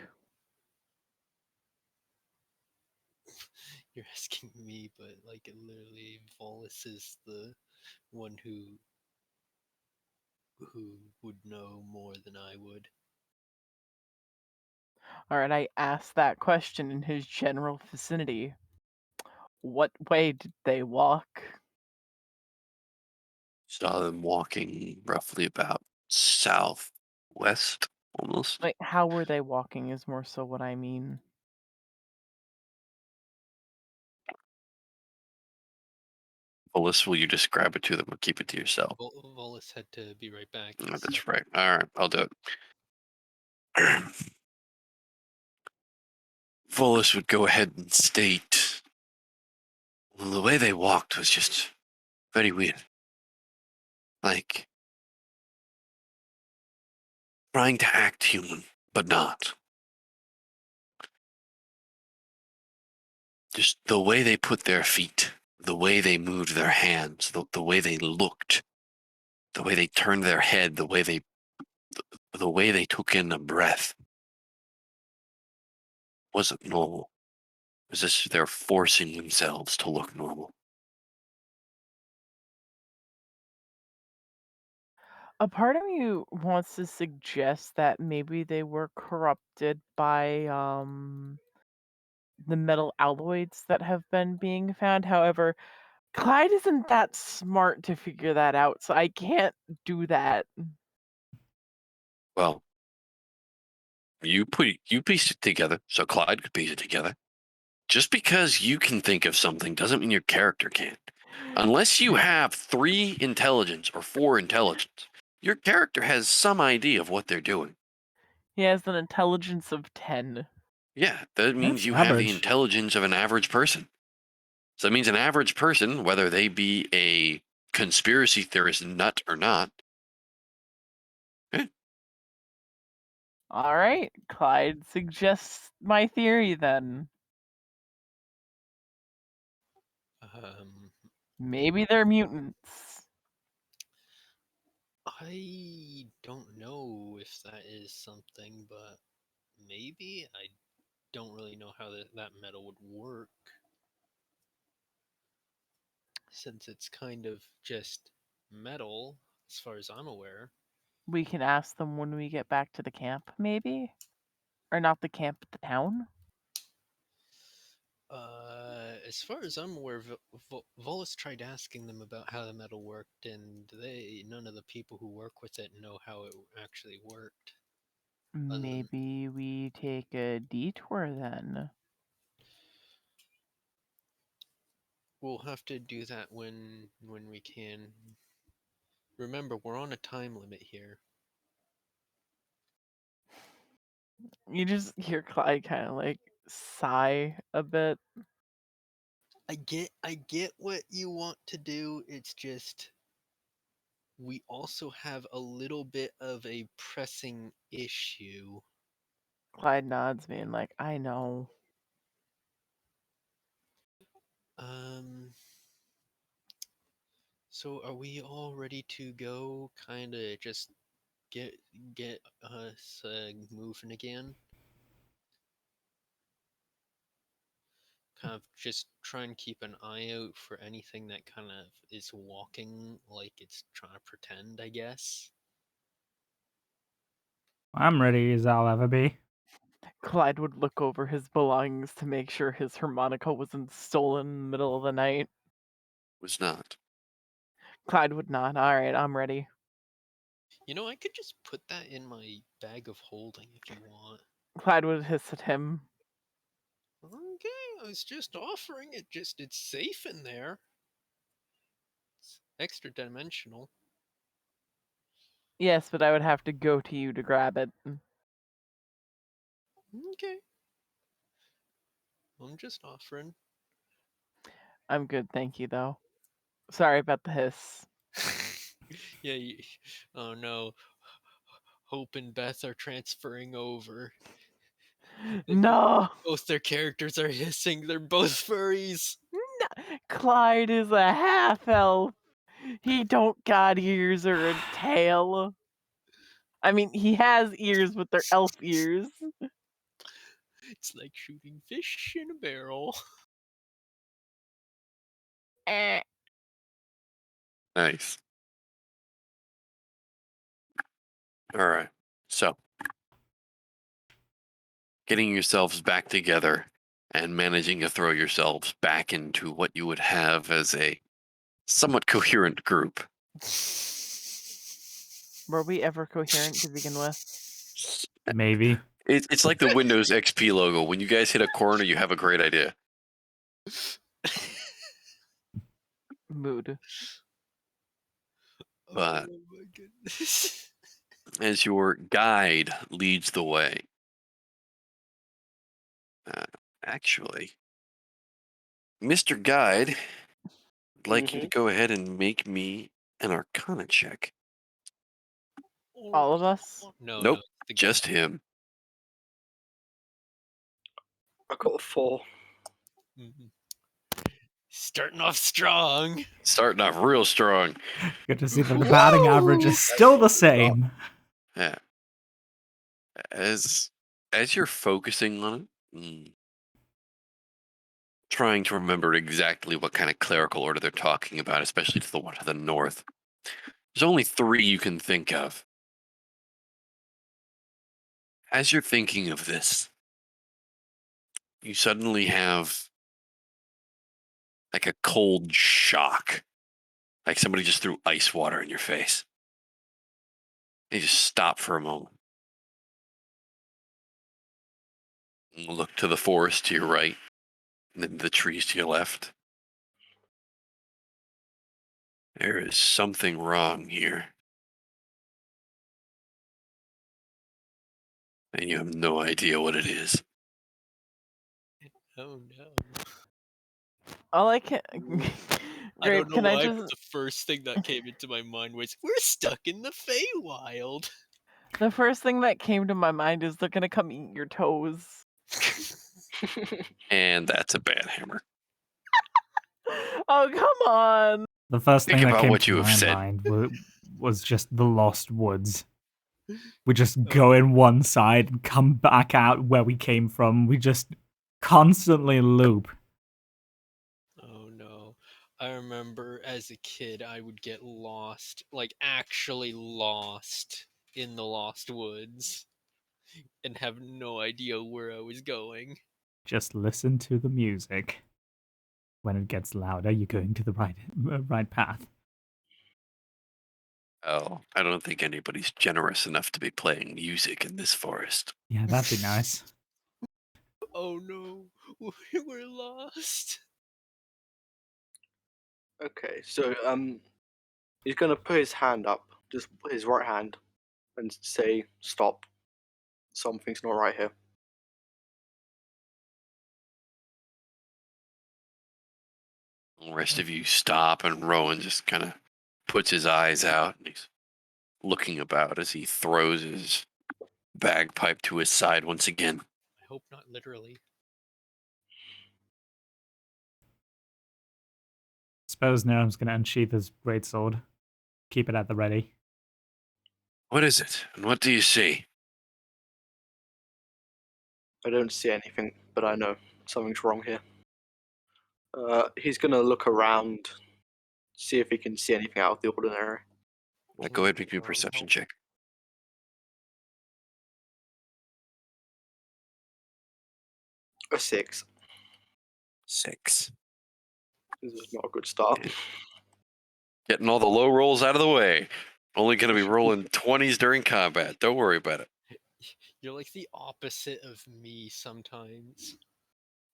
You're asking me, but like literally, Volus is the one who would know more than I would. Alright, I asked that question in his general vicinity. What way did they walk? Saw them walking roughly about southwest, almost. Like, how were they walking is more so what I mean. Alyssa, will you describe it to them or keep it to yourself? Volus had to be right back. Oh, that's right. All right, I'll do it. Volus would go ahead and state, well, the way they walked was just very weird. Like, trying to act human, but not. Just the way they put their feet, the way they moved their hands, the way they looked, the way they turned their head, the way they took in a breath wasn't normal. It was just they're forcing themselves to look normal. A part of me wants to suggest that maybe they were corrupted by the metal alloys that have been being found. However, Clyde isn't that smart to figure that out, so I can't do that. Well, you pieced it together, so Clyde could piece it together. Just because you can think of something doesn't mean your character can't. Unless you have 3 intelligence or 4 intelligence, your character has some idea of what they're doing. He has an intelligence of 10. Yeah, that means That's you have the average. intelligence of an average person. So that means an average person, whether they be a conspiracy theorist nut or not. Alright, Clyde suggests my theory then. Maybe they're mutants. I don't know if that is something, but maybe. I don't really know how that metal would work, since it's kind of just metal, as far as I'm aware. We can ask them when we get back to the camp, maybe? Or not the camp, but the town? As far as I'm aware, Volus tried asking them about how the metal worked, and none of the people who work with it know how it actually worked. Maybe we take a detour then. We'll have to do that when we can. Remember, we're on a time limit here. You just hear Clyde kind of like sigh a bit. I get what you want to do. It's just we also have a little bit of a pressing issue. Clyde nods, being like, I know. So are we all ready to go? Kind of just get us moving again. Kind of just try and keep an eye out for anything that kind of is walking like it's trying to pretend, I guess. I'm ready as I'll ever be. Clyde would look over his belongings to make sure his harmonica wasn't stolen in the middle of the night. Was not. Clyde would not. Alright, I'm ready. You know, I could just put that in my bag of holding if you want. Clyde would hiss at him. Okay, I was just offering it. Just it's safe in there. It's extra dimensional. Yes, but I would have to go to you to grab it. Okay. I'm just offering. I'm good, thank you, though. Sorry about the hiss. Yeah. Oh no. Hope and Beth are transferring over. No! Both their characters are hissing. They're both furries. Clyde is a half-elf. He don't got ears or a tail. I mean, he has ears, but they're elf ears. It's like shooting fish in a barrel. Nice. All right. So, getting yourselves back together and managing to throw yourselves back into what you would have as a somewhat coherent group. Were we ever coherent to begin with? Maybe. It's like the Windows XP logo. When you guys hit a corner, you have a great idea. Mood. But Oh my goodness. as your guide leads the way, actually, Mr. Guide, I'd like you to go ahead and make me an Arcana check. All of us? No, Nope, no, the just guy. him. I got a 4. Mhm. Starting off strong. Starting off real strong. Good to see that the batting average is still the same. Yeah. As you're focusing on it, trying to remember exactly what kind of clerical order they're talking about, especially to the one to the north. There's only 3 you can think of. As you're thinking of this, you suddenly have like a cold shock. Like somebody just threw ice water in your face. You just stop for a moment. And look to the forest to your right, and then the trees to your left. There is something wrong here. And you have no idea what it is. Oh no. All I can. I don't Grape, know can I why, but just. the first thing that came into my mind was, we're stuck in the Feywild. The first thing that came to my mind is they're gonna come eat your toes. And that's a bad hammer. Oh, come on. The first Think thing that about came what to you have my said. mind was just the Lost Woods. We just Oh. go in one side and come back out where we came from. We just constantly loop. Oh no. I remember as a kid I would get lost, like actually lost in the Lost Woods and have no idea where I was going. Just listen to the music. When it gets louder, you're going to the right path. Oh, I don't think anybody's generous enough to be playing music in this forest. Yeah, that'd be nice. Oh no, we're lost. Okay, so he's gonna put his hand up, just his right hand, and say, "Stop. Something's not right here." The rest of you stop, and Rowan just kind of puts his eyes out, and he's looking about as he throws his bagpipe to his side once again. I hope not literally. Suppose Nerum's gonna unsheath his greatsword. Keep it at the ready. What is it? And what do you see? I don't see anything, but I know something's wrong here. He's gonna look around, see if he can see anything out of the ordinary. Go ahead and make me a perception check. A 6. 6. This is not a good start. Getting all the low rolls out of the way. Only going to be rolling 20s during combat. Don't worry about it. You're like the opposite of me sometimes.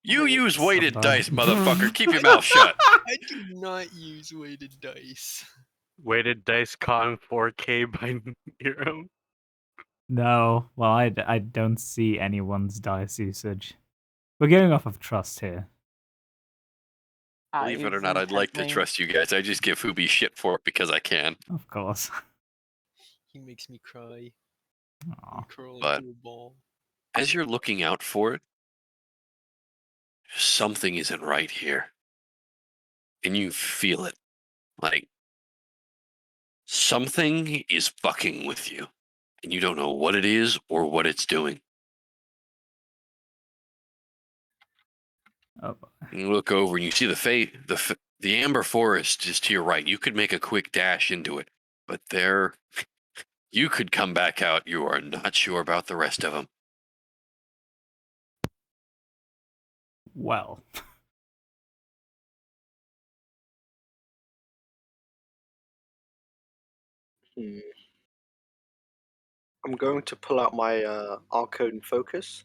You use weighted Sometimes. dice, motherfucker. Keep your mouth shut. I do not use weighted dice. Weighted dice con 4K by Nero. No, well, I don't see anyone's dice usage. We're going off of trust here. Believe it or not, I'd like to trust you guys. I just give Hoobie shit for it because I can. Of course. He makes me cry Aw. and curl But- into a ball. As you're looking out for it, something isn't right here. And you feel it. Like, something is fucking with you. And you don't know what it is or what it's doing. Oh, And you look over and you see the The amber forest is to your right. You could make a quick dash into it, but there, you could come back out. You are not sure about the rest of them. Well, Hmm. I'm going to pull out my Arcane Focus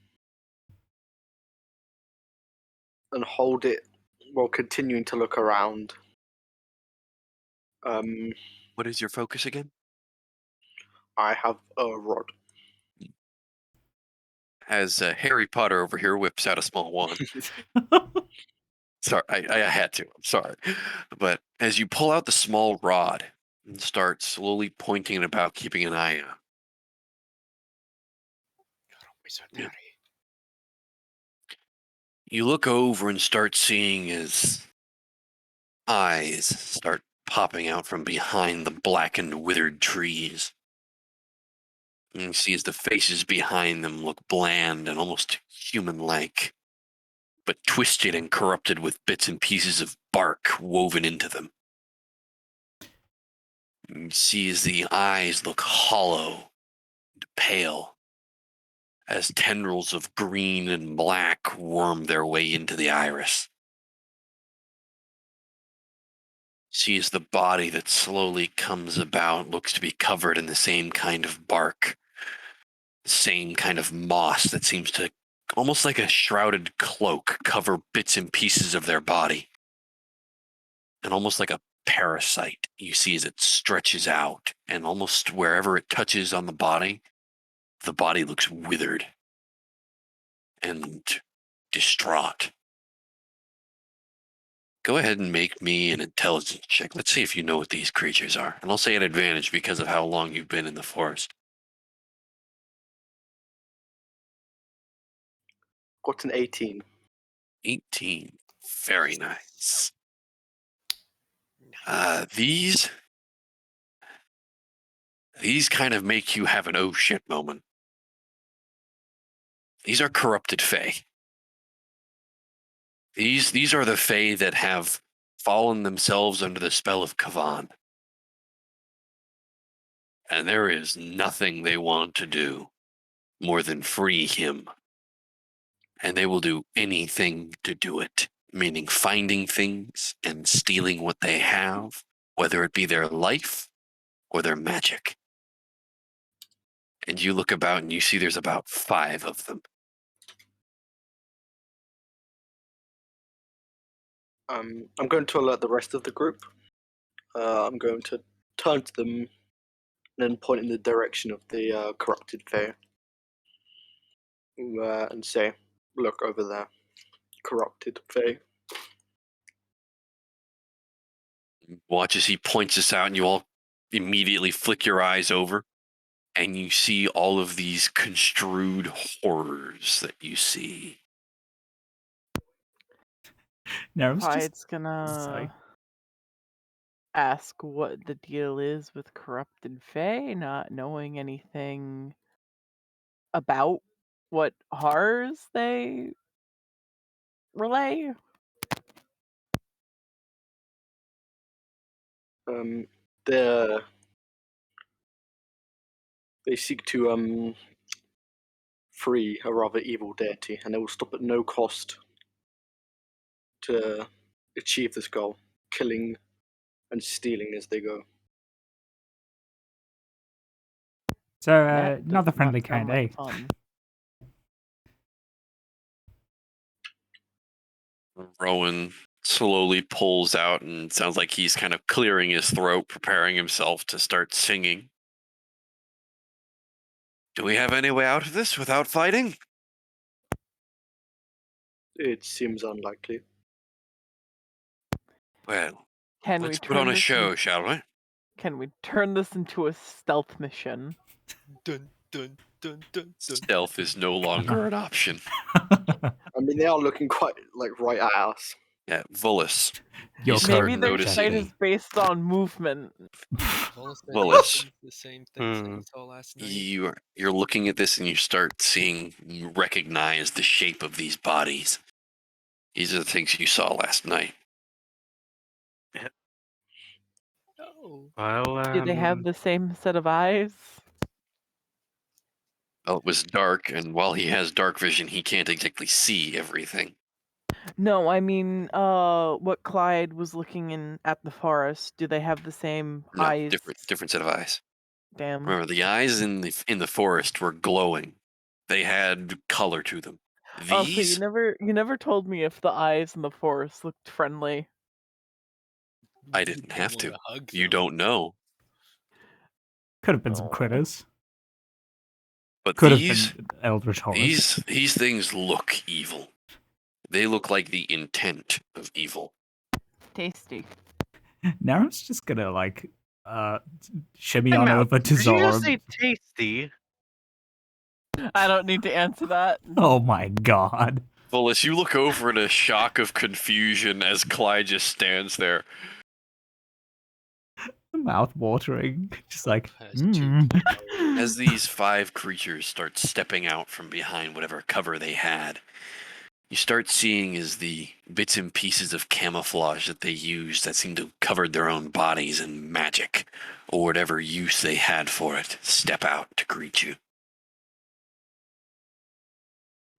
and hold it while continuing to look around. What is your focus again? I have a rod. As Harry Potter over here whips out a small wand. Sorry, I had to. I'm sorry. But as you pull out the small rod and start slowly pointing it about, keeping an eye out, Wizardary. you look over and start seeing as eyes start popping out from behind the blackened, withered trees. And you see as the faces behind them look bland and almost human-like, but twisted and corrupted with bits and pieces of bark woven into them. You see as the eyes look hollow and pale, as tendrils of green and black worm their way into the iris. See as the body that slowly comes about looks to be covered in the same kind of bark, the same kind of moss that seems to, almost like a shrouded cloak, cover bits and pieces of their body. And almost like a parasite, you see as it stretches out, and almost wherever it touches on the body looks withered and distraught. Go ahead and make me an intelligence check. Let's see if you know what these creatures are. And I'll say an advantage because of how long you've been in the forest. Got an 18. 18. Very nice. Nice. These kind of make you have an oh shit moment. These are corrupted fae. These are the fae that have fallen themselves under the spell of Kavan. And there is nothing they want to do more than free him. And they will do anything to do it, meaning finding things and stealing what they have, whether it be their life or their magic. And you look about and you see there's about 5 of them. I'm going to alert the rest of the group. I'm going to turn to them and then point in the direction of the corrupted fae and say, "Look over there, corrupted fae." Watch as he points this out, and you all immediately flick your eyes over, and you see all of these construed horrors that you see. Nerv's just Pride's gonna ask what the deal is with corrupted fae, not knowing anything about what horrors they relay. They seek to free a rather evil deity, and they will stop at no cost to achieve this goal, killing and stealing as they go. so That not the does friendly sound kind, like eh? fun. Rowan slowly pulls out, and sounds like he's kind of clearing his throat, preparing himself to start singing. Do we have any way out of this without fighting? It seems unlikely. Well, Can we let's put turn on a this show, shall we? Can we turn this into a stealth mission? Dun dun dun dun dun. Stealth is no longer an option. I mean, they are looking quite like right at us. Yeah, Volus. Your You start Maybe their sight noticing is based on movement. Willis. The same things that Hmm. you saw last night. You're looking at this and you start seeing, you recognize the shape of these bodies. These are the things you saw last night. Oh. Well, Do they have the same set of eyes? Well, it was dark, and while he has dark vision, he can't exactly see everything. No, I mean, what Clyde was looking in at the forest. Do they have the same No, eyes? different set of eyes. Damn. Remember, the eyes in the forest were glowing. They had color to them. Oh, so These, you never told me if the eyes in the forest looked friendly. I didn't have wanna to. hug You them. don't know. Could have been some Oh. critters. But Could have these, been Eldritch horrors. these things look evil. They look like the intent of evil. Tasty. Naram's just gonna shimmy Time on out. over to Did you just Zoram. say tasty? I don't need to answer that. Oh my god. Fullest, you look over in a shock of confusion as Clyde just stands there. Mouth watering. Just like, Has two As these 5 creatures start stepping out from behind whatever cover they had, you start seeing as the bits and pieces of camouflage that they used that seemed to have covered their own bodies in magic, or whatever use they had for it, step out to greet you.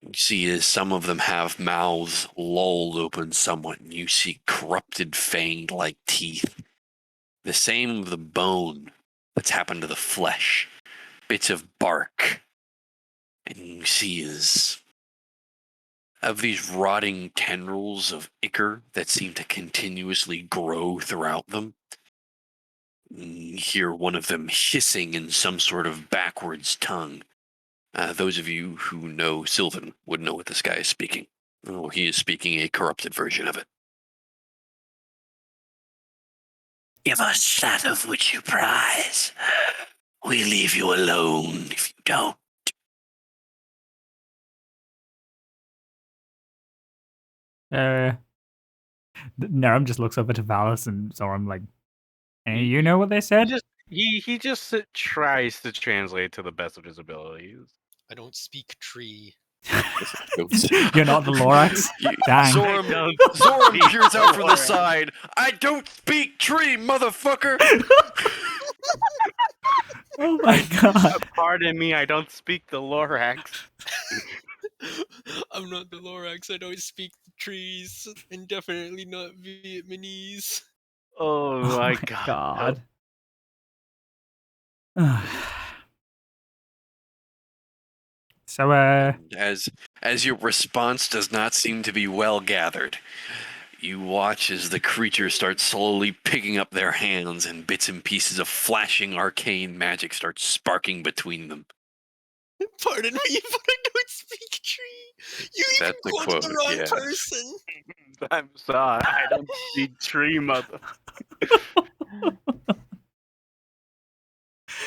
You see as some of them have mouths lolled open somewhat, and you see corrupted fanged-like teeth. The same of the bone that's happened to the flesh. Bits of bark. And you see is of these rotting tendrils of ichor that seem to continuously grow throughout them. You hear one of them hissing in some sort of backwards tongue. Those of you who know Sylvan would know what this guy is speaking. Oh, he is speaking a corrupted version of it. Give us that of which you prize. We leave you alone if you don't. Naram just looks over to Valis and Zoram like, hey, you know what they said? He just tries to translate to the best of his abilities. I don't speak tree. You're not the Lorax? Dang. Zoram peers out from the side. I don't speak tree, motherfucker! Oh my god. Pardon me, I don't speak the Lorax. I'm not the Lorax. I don't speak the trees, and definitely not Vietnamese. Oh my god. So, As your response does not seem to be well gathered, you watch as the creatures start slowly picking up their hands and bits and pieces of flashing arcane magic start sparking between them. Pardon me, but I don't speak tree. You even That's a quoted the quote, wrong yeah. person. I'm sorry, I don't speak tree, mother.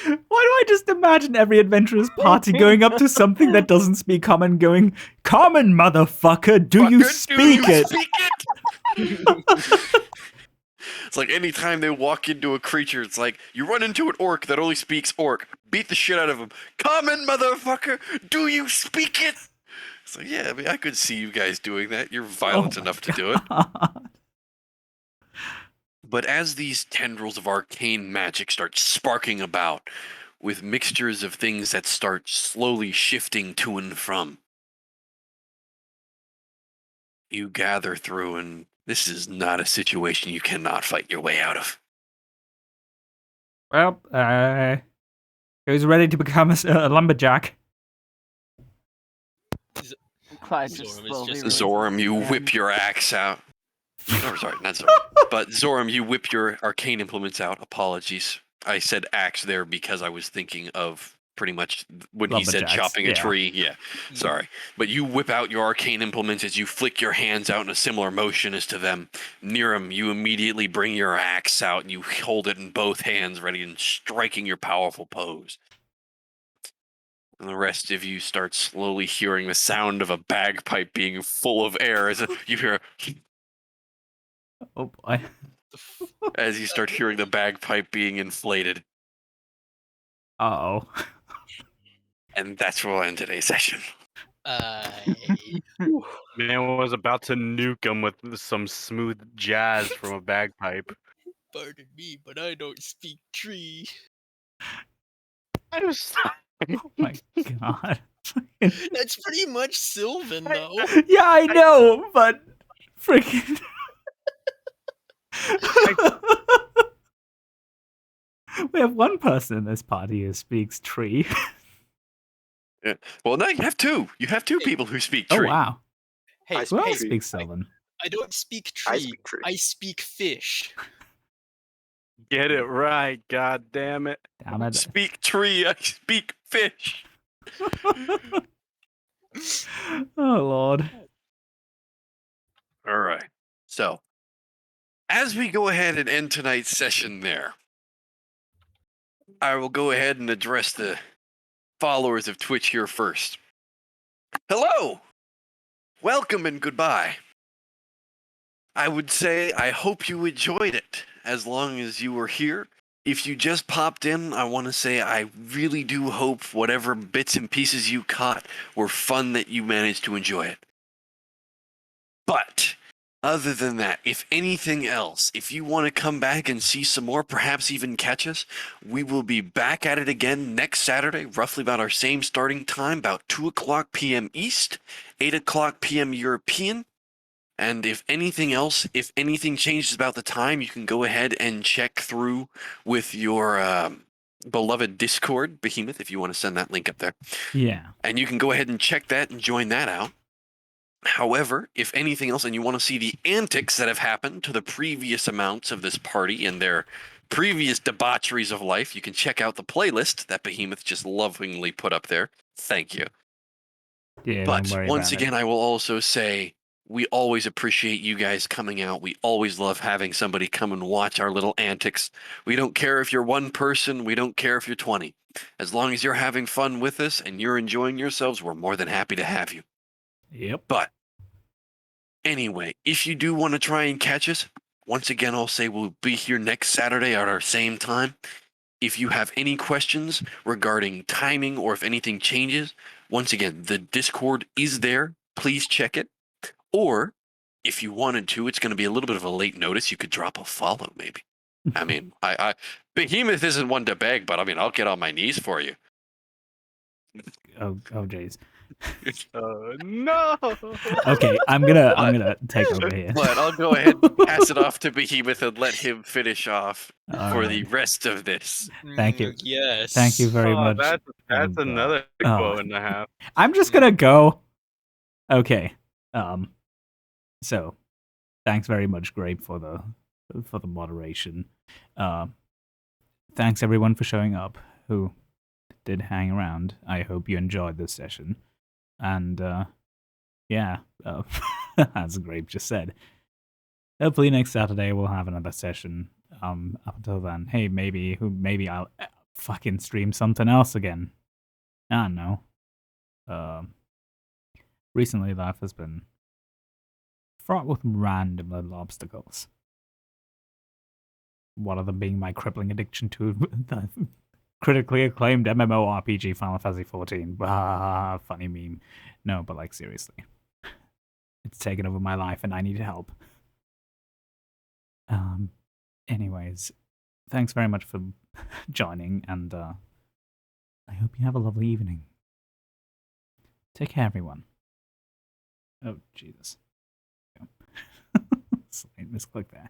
why do I just imagine every adventurer's party going up to something that doesn't speak common going, common, motherfucker, do you speak it? It's like anytime they walk into a creature, it's like you run into an orc that only speaks orc. Beat the shit out of him. Common, motherfucker, do you speak it? It's like, yeah, I mean, I could see you guys doing that. You're violent enough to do it. But as these tendrils of arcane magic start sparking about, with mixtures of things that start slowly shifting to and from, you gather through, and this is not a situation you cannot fight your way out of. Well, who's ready to become a lumberjack? Clyde just Zoram is slowly just- raises Zoram, you his whip hand. your axe out. Oh, sorry, not Zoram. But Zoram, you whip your arcane implements out. Apologies. I said axe there because I was thinking of pretty much when he said Lumberjacks, chopping a yeah. tree. Yeah, sorry. But you whip out your arcane implements as you flick your hands out in a similar motion as to them. Niram, you immediately bring your axe out and you hold it in both hands, ready and striking your powerful pose. And the rest of you start slowly hearing the sound of a bagpipe being full of air as you hear Oh boy. as you start hearing the bagpipe being inflated. Uh-oh. And that's where we'll end today's session. Man was about to nuke him with some smooth jazz from a bagpipe. Pardon me, but I don't speak tree. I'm sorry. Oh my god. That's pretty much Sylvan, though. Yeah, I know, but freaking. We have one person in this party who speaks tree. Yeah. Well, now you have two. You have two people who speak Oh tree. wow. Hey, I Who speak else tree. speaks Sylvan? I don't speak I tree. speak tree. I speak fish. Get it right, god damn it. Damn it. Speak tree. I speak fish. Oh lord. All right. So, as we go ahead and end tonight's session there, I will go ahead and address the followers of Twitch here first. Hello! Welcome and goodbye. I would say I hope you enjoyed it as long as you were here. If you just popped in, I want to say I really do hope whatever bits and pieces you caught were fun, that you managed to enjoy it. But other than that, if anything else, if you want to come back and see some more, perhaps even catch us, we will be back at it again next Saturday, roughly about our same starting time, about 2 o'clock p.m. East, 8 o'clock p.m. European. And if anything else, if anything changes about the time, you can go ahead and check through with your beloved Discord, Behemoth, if you want to send that link up there. Yeah. And you can go ahead and check that and join that out. However, if anything else, and you want to see the antics that have happened to the previous amounts of this party and their previous debaucheries of life, you can check out the playlist that Behemoth just lovingly put up there. Thank you. Yeah, But don't worry once about again, I will also say we always appreciate you guys coming out. We always love having somebody come and watch our little antics. We don't care if you're one person. We don't care if you're 20. As long as you're having fun with us and you're enjoying yourselves, we're more than happy to have you. it. Yep. But anyway, if you do want to try and catch us, once again, I'll say we'll be here next Saturday at our same time. If you have any questions regarding timing or if anything changes, once again, the Discord is there. Please check it. Or if you wanted to, it's going to be a little bit of a late notice. You could drop a follow, maybe. I mean, I Behemoth isn't one to beg, but I mean, I'll get on my knees for you. Oh jeez. No. Okay, I'm gonna take over here. But I'll go ahead and pass it off to Behemoth and let him finish off for the Alright. rest of this. Thank you. Yes. Thank you very Oh, much. that's and, another oh. quote and a half. I'm just gonna go. Okay. So, thanks very much, Grape, for the moderation. Thanks everyone for showing up who did hang around. I hope you enjoyed this session. And yeah, as Grape just said, hopefully next Saturday we'll have another session. Up until then, hey, maybe I'll fucking stream something else again. I don't know. Recently life has been fraught with random little obstacles. One of them being my crippling addiction to the critically acclaimed MMORPG Final Fantasy XIV. Ah, funny meme. No, but like seriously. It's taken over my life and I need help. Anyways, thanks very much for joining, and I hope you have a lovely evening. Take care, everyone. Oh, Jesus. Slight misclick there.